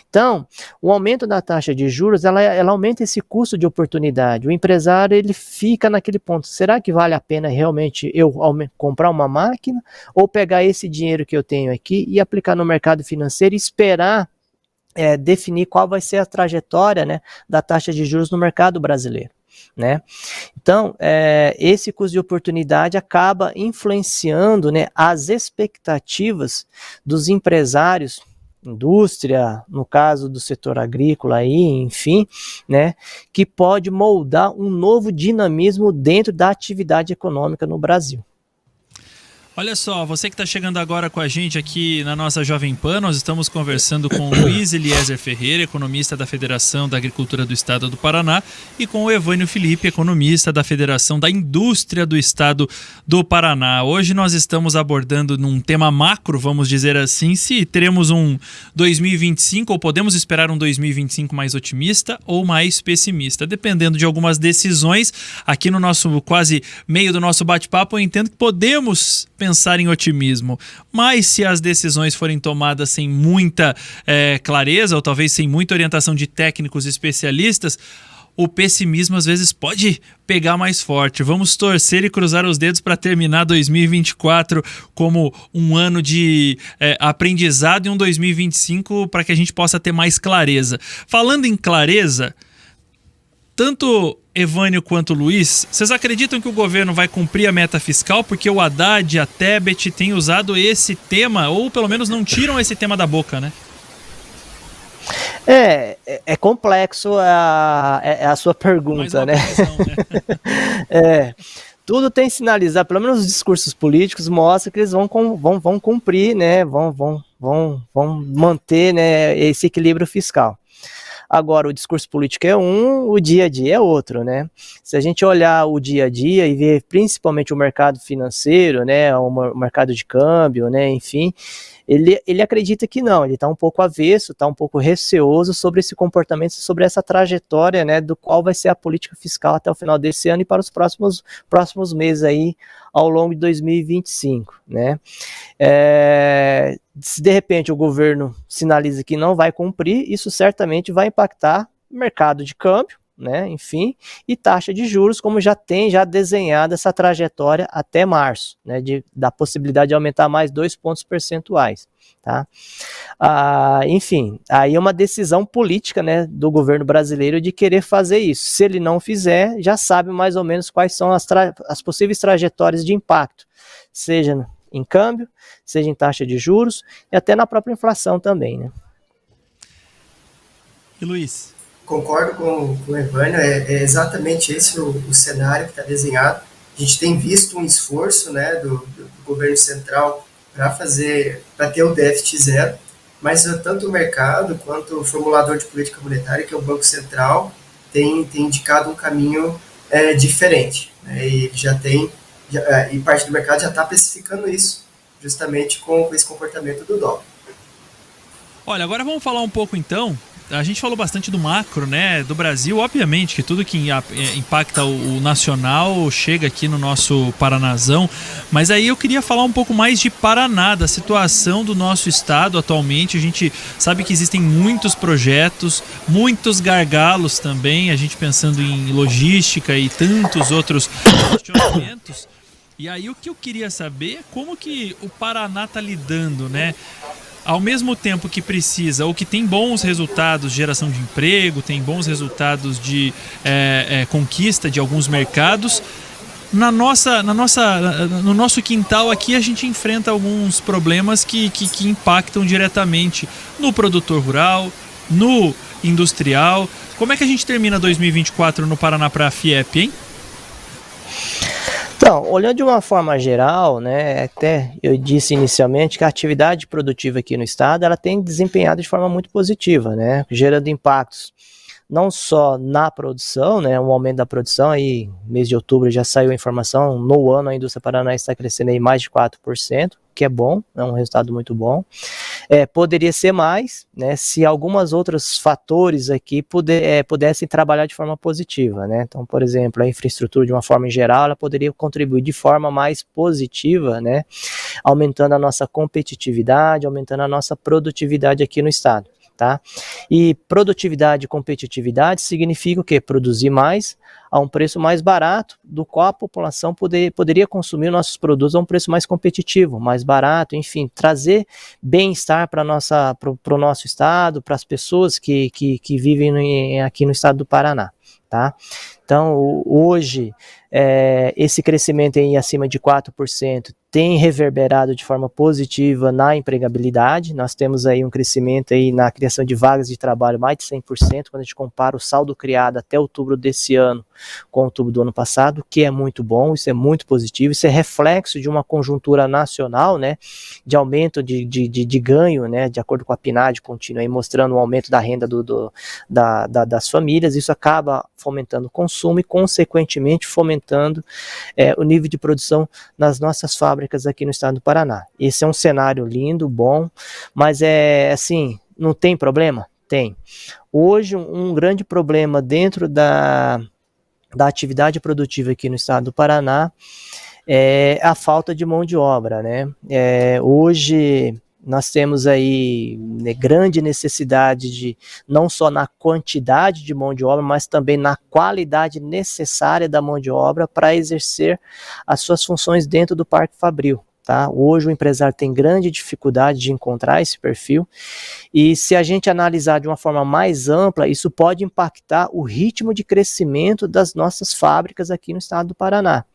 Então, o aumento da taxa de juros, ela aumenta esse custo de oportunidade. O empresário, ele fica naquele ponto, será que vale a pena realmente eu comprar uma máquina ou pegar esse dinheiro que eu tenho aqui e aplicar no mercado financeiro e esperar definir qual vai ser a trajetória, né, da taxa de juros no mercado brasileiro, né? Então, esse custo de oportunidade acaba influenciando, né, as expectativas dos empresários, indústria, no caso do setor agrícola aí, enfim, né, que pode moldar um novo dinamismo dentro da atividade econômica no Brasil. Olha só, você que está chegando agora com a gente aqui na nossa Jovem Pan, nós estamos conversando com o Luiz Eliezer Ferreira, economista da Federação da Agricultura do Estado do Paraná, e com o Evânio Felipe, economista da Federação da Indústria do Estado do Paraná. Hoje nós estamos abordando num tema macro, vamos dizer assim, se teremos um 2025 ou podemos esperar um 2025 mais otimista ou mais pessimista, dependendo de algumas decisões. Aqui no nosso quase meio do nosso bate-papo, eu entendo que podemos pensar em otimismo, mas se as decisões forem tomadas sem muita clareza ou talvez sem muita orientação de técnicos especialistas, o pessimismo às vezes pode pegar mais forte. Vamos torcer e cruzar os dedos para terminar 2024 como um ano de aprendizado e um 2025 para que a gente possa ter mais clareza. Falando em clareza, tanto Evânio quanto Luiz, vocês acreditam que o governo vai cumprir a meta fiscal? Porque o Haddad e a Tebet têm usado esse tema, ou pelo menos não tiram esse tema da boca, né? É complexo a sua pergunta, né? Tudo tem sinalizado, pelo menos os discursos políticos mostram que eles vão cumprir, né? Vão manter, né, esse equilíbrio fiscal. Agora, o discurso político é um, o dia a dia é outro, né? Se a gente olhar o dia a dia e ver principalmente o mercado financeiro, né, o mercado de câmbio, né, enfim, ele acredita que não, ele está um pouco avesso, está um pouco receoso sobre esse comportamento, sobre essa trajetória, né, do qual vai ser a política fiscal até o final desse ano e para os próximos meses aí, ao longo de 2025, né? Se de repente o governo sinaliza que não vai cumprir, isso certamente vai impactar o mercado de câmbio, né, enfim, e taxa de juros, como já desenhado essa trajetória até março, né, da possibilidade de aumentar mais 2 pontos percentuais, tá? Enfim, aí é uma decisão política, né, do governo brasileiro de querer fazer isso. Se ele não fizer, já sabe mais ou menos quais são as possíveis trajetórias de impacto, seja em câmbio, seja em taxa de juros e até na própria inflação também, né? E Luiz? Concordo com o Evânio, é exatamente esse o cenário que está desenhado. A gente tem visto um esforço, né, do governo central para ter o déficit zero, mas tanto o mercado quanto o formulador de política monetária, que é o Banco Central, tem indicado um caminho diferente, né, e e parte do mercado já está precificando isso, justamente com esse comportamento do dólar. Olha, agora vamos falar um pouco então a gente falou bastante do macro, né, do Brasil, obviamente que tudo que impacta o nacional chega aqui no nosso Paranazão, mas aí eu queria falar um pouco mais de Paraná, da situação do nosso estado atualmente. A gente sabe que existem muitos projetos, muitos gargalos também, a gente pensando em logística e tantos outros questionamentos. E aí o que eu queria saber é como que o Paraná está lidando, né? Ao mesmo tempo que precisa, ou que tem bons resultados de geração de emprego, tem bons resultados de conquista de alguns mercados, no nosso quintal aqui a gente enfrenta alguns problemas que impactam diretamente no produtor rural, no industrial. Como é que a gente termina 2024 no Paraná para a FIEP, hein? Então, olhando de uma forma geral, né, até eu disse inicialmente que a atividade produtiva aqui no estado, ela tem desempenhado de forma muito positiva, né, gerando impactos não só na produção, né, um aumento da produção, aí mês de outubro já saiu a informação, no ano a indústria paranaense está crescendo aí mais de 4%, que é bom, é um resultado muito bom. Poderia ser mais, né, se algumas outros fatores aqui pudessem trabalhar de forma positiva, né? Então, por exemplo, a infraestrutura de uma forma em geral, ela poderia contribuir de forma mais positiva, né, aumentando a nossa competitividade, aumentando a nossa produtividade aqui no estado. Tá? E produtividade e competitividade significa o quê? Produzir mais a um preço mais barato, do qual a população poderia consumir nossos produtos a um preço mais competitivo, mais barato, enfim, trazer bem-estar para o nosso estado, para as pessoas que vivem aqui no estado do Paraná. Tá? Então, hoje, esse crescimento aí acima de 4% tem reverberado de forma positiva na empregabilidade. Nós temos aí um crescimento aí na criação de vagas de trabalho mais de 100%, quando a gente compara o saldo criado até outubro desse ano com outubro do ano passado, que é muito bom, isso é muito positivo, isso é reflexo de uma conjuntura nacional, né, de aumento de ganho, né, de acordo com a PNAD contínua, aí mostrando o aumento da renda das famílias. Isso acaba fomentando o consumo e, consequentemente, fomentando o nível de produção nas nossas fábricas aqui no estado do Paraná. Esse é um cenário lindo, bom, mas assim, não tem problema? Tem. Hoje, um grande problema dentro da atividade produtiva aqui no estado do Paraná é a falta de mão de obra, né? Hoje nós temos aí, né, grande necessidade de, não só na quantidade de mão de obra, mas também na qualidade necessária da mão de obra para exercer as suas funções dentro do Parque Fabril. Tá? Hoje o empresário tem grande dificuldade de encontrar esse perfil, e se a gente analisar de uma forma mais ampla, isso pode impactar o ritmo de crescimento das nossas fábricas aqui no estado do Paraná.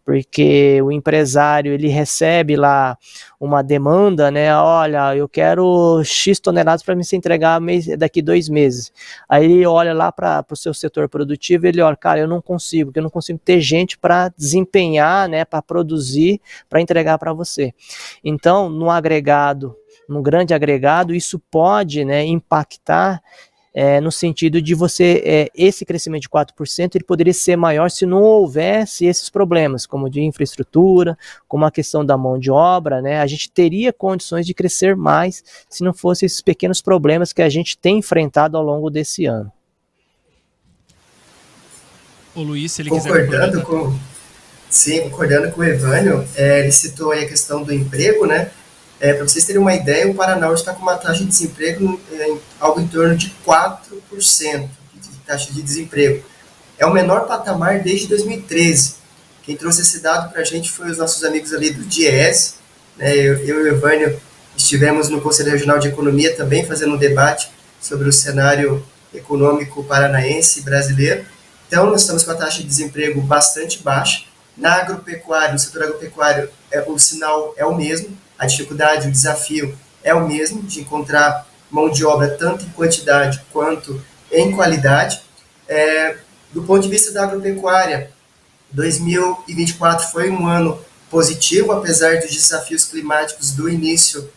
Porque o empresário, ele recebe lá uma demanda, né? Olha, eu quero X toneladas para me ser entregar daqui 2 meses. Aí ele olha lá para o seu setor produtivo, ele olha, cara, eu não consigo, porque eu não consigo ter gente para desempenhar, né? Para produzir, para entregar para você. Então, num grande agregado, isso pode, né, impactar no sentido de esse crescimento de 4%, ele poderia ser maior se não houvesse esses problemas, como de infraestrutura, como a questão da mão de obra, né? A gente teria condições de crescer mais se não fossem esses pequenos problemas que a gente tem enfrentado ao longo desse ano. O Luiz, se ele concordando com o Evânio, ele citou aí a questão do emprego, né? Para vocês terem uma ideia, o Paraná hoje está com uma taxa de desemprego algo em torno de 4% de taxa de desemprego. É o menor patamar desde 2013. Quem trouxe esse dado para a gente foi os nossos amigos ali do DIEESE, né? Eu e o Evânio estivemos no Conselho Regional de Economia também fazendo um debate sobre o cenário econômico paranaense e brasileiro. Então, nós estamos com a taxa de desemprego bastante baixa. Na agropecuária, no setor agropecuário, o sinal é o mesmo. A dificuldade, o desafio é o mesmo, de encontrar mão de obra tanto em quantidade quanto em qualidade. Do ponto de vista da agropecuária, 2024 foi um ano positivo, apesar dos desafios climáticos do início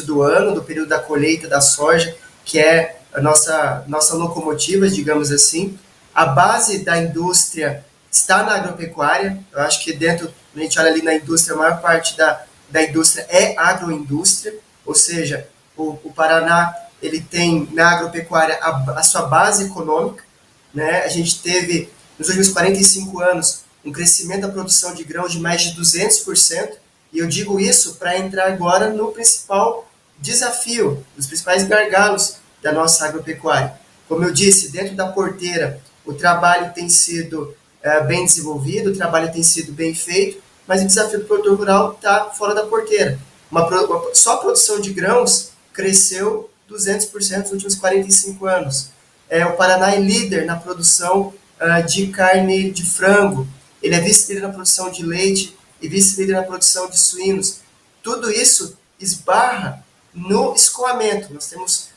do ano, do período da colheita da soja, que é a nossa locomotiva, digamos assim. A base da indústria está na agropecuária. Eu acho que dentro, a gente olha ali na indústria, a maior parte da indústria é agroindústria, ou seja, o Paraná ele tem na agropecuária a sua base econômica, né? A gente teve, nos últimos 45 anos, um crescimento da produção de grãos de mais de 200%, e eu digo isso para entrar agora no principal desafio, os principais gargalos da nossa agropecuária. Como eu disse, dentro da porteira, o trabalho tem sido bem desenvolvido, o trabalho tem sido bem feito, mas o desafio do produtor rural está fora da porteira. Só a produção de grãos cresceu 200% nos últimos 45 anos. O Paraná é líder na produção de carne de frango, ele é vice-líder na produção de leite e vice-líder na produção de suínos. Tudo isso esbarra no escoamento. Nós temos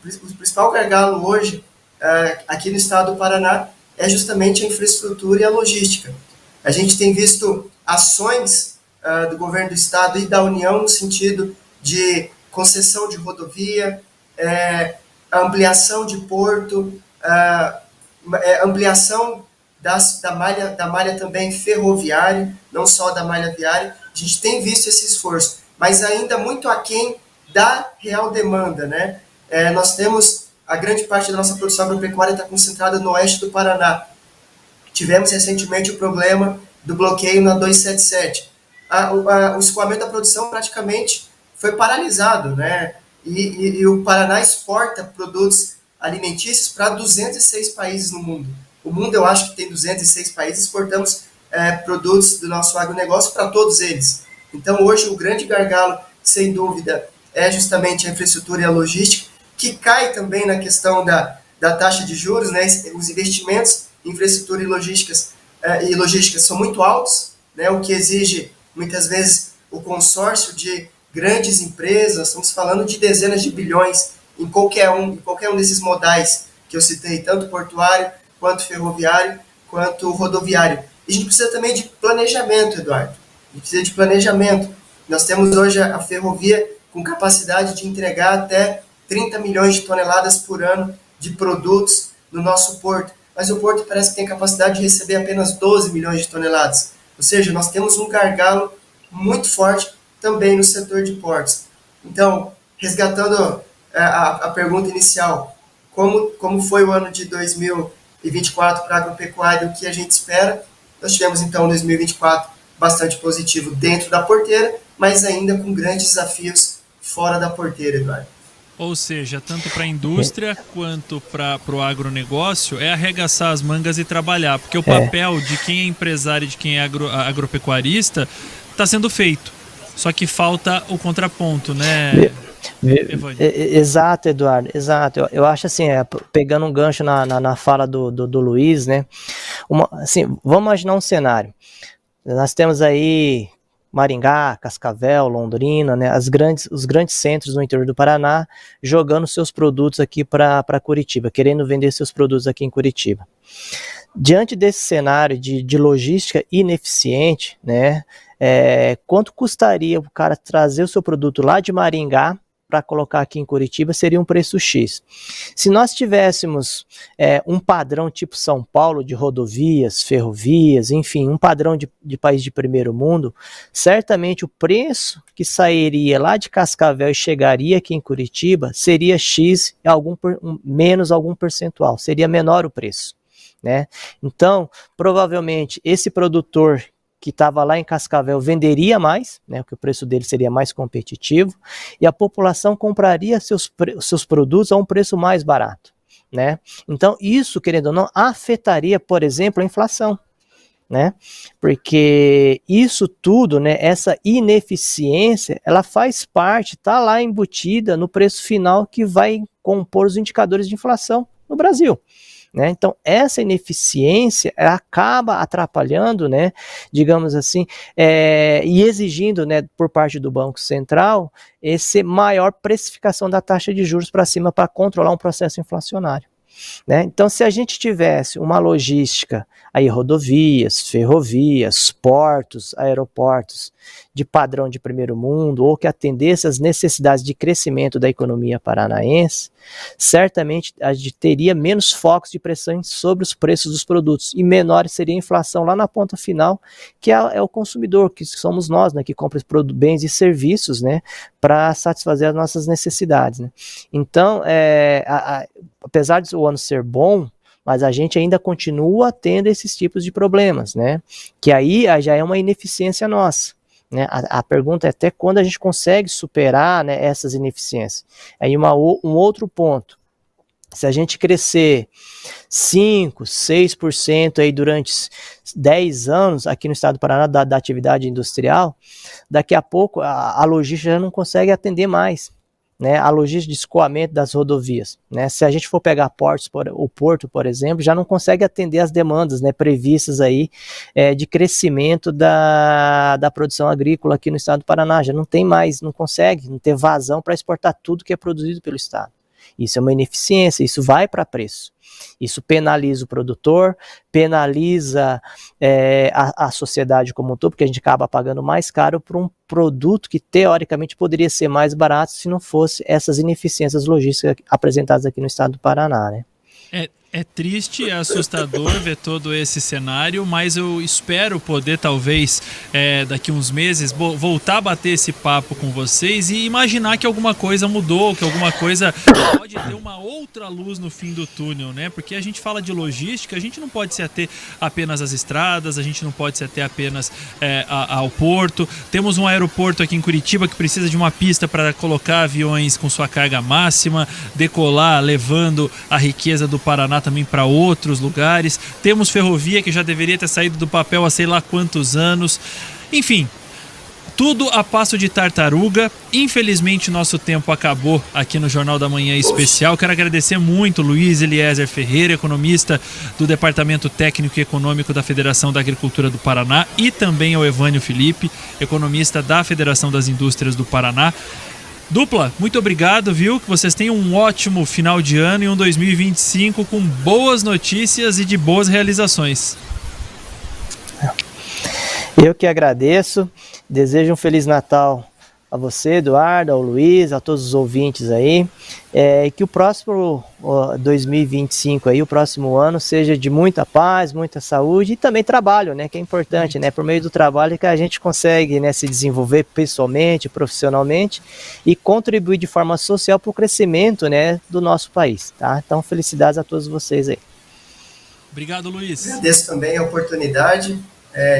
o principal gargalo hoje aqui no estado do Paraná é justamente a infraestrutura e a logística. A gente tem visto ações do governo do estado e da União no sentido de concessão de rodovia, ampliação de porto, ampliação da malha também ferroviária, não só da malha viária. A gente tem visto esse esforço, mas ainda muito aquém da real demanda, né? Nós temos a grande parte da nossa produção agropecuária está concentrada no oeste do Paraná. Tivemos recentemente o problema do bloqueio na 277. O escoamento da produção praticamente foi paralisado, né? E o Paraná exporta produtos alimentícios para 206 países no mundo. O mundo, eu acho que tem 206 países, exportamos produtos do nosso agronegócio para todos eles. Então, hoje, o grande gargalo, sem dúvida, é justamente a infraestrutura e a logística, que cai também na questão da taxa de juros, né? Os investimentos em infraestrutura e logística são muito altos, né? O que exige, muitas vezes, o consórcio de grandes empresas. Estamos falando de dezenas de bilhões em qualquer um desses modais que eu citei, tanto portuário, quanto ferroviário, quanto rodoviário. E a gente precisa também de planejamento, Eduardo. A gente precisa de planejamento. Nós temos hoje a ferrovia com capacidade de entregar até 30 milhões de toneladas por ano de produtos no nosso porto. Mas o porto parece que tem capacidade de receber apenas 12 milhões de toneladas. Ou seja, nós temos um gargalo muito forte também no setor de portos. Então, resgatando a pergunta inicial, como foi o ano de 2024 para a agropecuária, o que a gente espera? Nós tivemos, então, 2024 bastante positivo dentro da porteira, mas ainda com grandes desafios fora da porteira, Eduardo. Ou seja, tanto para a indústria quanto para o agronegócio é arregaçar as mangas e trabalhar, porque o papel de quem é empresário e de quem é agropecuarista está sendo feito, só que falta o contraponto, né? Exato, Eduardo, exato. Eu acho assim, pegando um gancho na fala do Luiz, né? Assim, vamos imaginar um cenário. Nós temos aí Maringá, Cascavel, Londrina, né, os grandes centros no interior do Paraná jogando seus produtos aqui para Curitiba, querendo vender seus produtos aqui em Curitiba. Diante desse cenário de logística ineficiente, né, quanto custaria o cara trazer o seu produto lá de Maringá para colocar aqui em Curitiba? Seria um preço X. Se nós tivéssemos um padrão tipo São Paulo de rodovias, ferrovias, enfim, um padrão de país de primeiro mundo, certamente o preço que sairia lá de Cascavel e chegaria aqui em Curitiba seria X, menos algum percentual, seria menor o preço, né? Então, provavelmente, esse produtor que estava lá em Cascavel venderia mais, né, porque o preço dele seria mais competitivo, e a população compraria seus produtos a um preço mais barato, né? Então, isso, querendo ou não, afetaria, por exemplo, a inflação, né? Porque isso tudo, né, essa ineficiência, ela faz parte, está lá embutida no preço final que vai compor os indicadores de inflação no Brasil. Né? Então, essa ineficiência acaba atrapalhando, né, digamos assim, e exigindo, né, por parte do Banco Central, essa maior precificação da taxa de juros para cima para controlar um processo inflacionário. Né? Então, se a gente tivesse uma logística, aí rodovias, ferrovias, portos, aeroportos, de padrão de primeiro mundo ou que atendesse às necessidades de crescimento da economia paranaense, certamente a gente teria menos focos de pressão sobre os preços dos produtos e menor seria a inflação lá na ponta final, que é o consumidor, que somos nós, né, que compra bens e serviços, né, para satisfazer as nossas necessidades, né. Então, apesar de o ano ser bom, mas a gente ainda continua tendo esses tipos de problemas, né? Que aí já é uma ineficiência nossa, né? A pergunta é até quando a gente consegue superar, né, essas ineficiências. Aí um outro ponto, se a gente crescer 5%, 6% aí durante 10 anos aqui no estado do Paraná da atividade industrial, daqui a pouco a logística já não consegue atender mais, né, a logística de escoamento das rodovias, né, se a gente for pegar o porto, por exemplo, já não consegue atender as demandas, né, previstas aí de crescimento da produção agrícola aqui no estado do Paraná, já não tem mais, não tem vazão para exportar tudo que é produzido pelo estado. Isso é uma ineficiência, isso vai para preço. Isso penaliza o produtor, penaliza a sociedade como um todo, porque a gente acaba pagando mais caro por um produto que teoricamente poderia ser mais barato se não fosse essas ineficiências logísticas apresentadas aqui no estado do Paraná, né? É triste, é assustador ver todo esse cenário, mas eu espero poder, talvez, daqui uns meses, voltar a bater esse papo com vocês e imaginar que alguma coisa mudou, que alguma coisa pode ter uma outra luz no fim do túnel, né? Porque a gente fala de logística, a gente não pode se ater apenas às estradas, a gente não pode se ater apenas ao porto. Temos um aeroporto aqui em Curitiba que precisa de uma pista para colocar aviões com sua carga máxima, decolar, levando a riqueza do Paraná também para outros lugares. Temos ferrovia que já deveria ter saído do papel há sei lá quantos anos. Enfim, tudo a passo de tartaruga. Infelizmente nosso tempo acabou aqui no Jornal da Manhã Especial. Quero agradecer muito Luiz Eliezer Ferreira, economista do Departamento Técnico e Econômico da Federação da Agricultura do Paraná, e também ao Evânio Felipe, economista da Federação das Indústrias do Paraná. Dupla, muito obrigado, viu? Que vocês tenham um ótimo final de ano e um 2025 com boas notícias e de boas realizações. Eu que agradeço, desejo um Feliz Natal a você, Eduardo, ao Luiz, a todos os ouvintes aí, que o próximo 2025 aí, o próximo ano, seja de muita paz, muita saúde e também trabalho, né, que é importante, né, por meio do trabalho que a gente consegue, né, se desenvolver pessoalmente, profissionalmente e contribuir de forma social para o crescimento, né, do nosso país, tá? Então, felicidades a todos vocês aí. Obrigado, Luiz. Agradeço também a oportunidade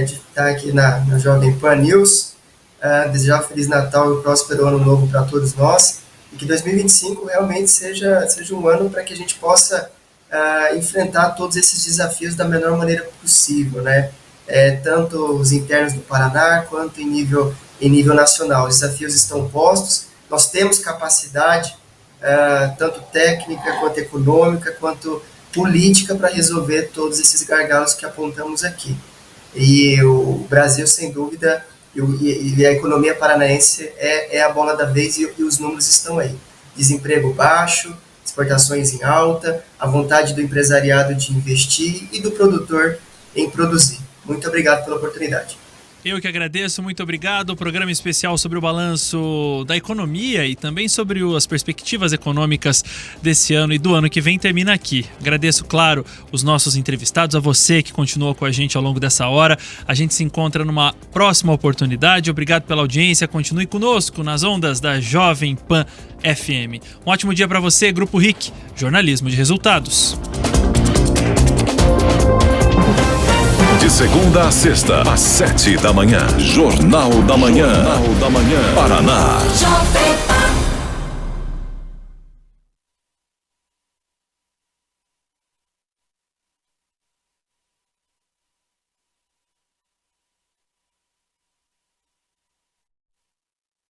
de estar aqui na Jovem Pan News. Desejar um Feliz Natal e um próspero ano novo para todos nós, e que 2025 realmente seja um ano para que a gente possa enfrentar todos esses desafios da melhor maneira possível, né? Tanto os internos do Paraná quanto em nível nacional. Os desafios estão postos, nós temos capacidade, tanto técnica, quanto econômica, quanto política, para resolver todos esses gargalos que apontamos aqui. E o Brasil, sem dúvida, e a economia paranaense é a bola da vez, e os números estão aí. Desemprego baixo, exportações em alta, a vontade do empresariado de investir e do produtor em produzir. Muito obrigado pela oportunidade. Eu que agradeço, muito obrigado. Programa especial sobre o balanço da economia e também sobre as perspectivas econômicas desse ano e do ano que vem termina aqui. Agradeço, claro, os nossos entrevistados, a você que continuou com a gente ao longo dessa hora. A gente se encontra numa próxima oportunidade. Obrigado pela audiência. Continue conosco nas ondas da Jovem Pan FM. Um ótimo dia para você, Grupo RIC, jornalismo de resultados. De segunda a sexta, às 7 da manhã. Jornal da Manhã. Paraná.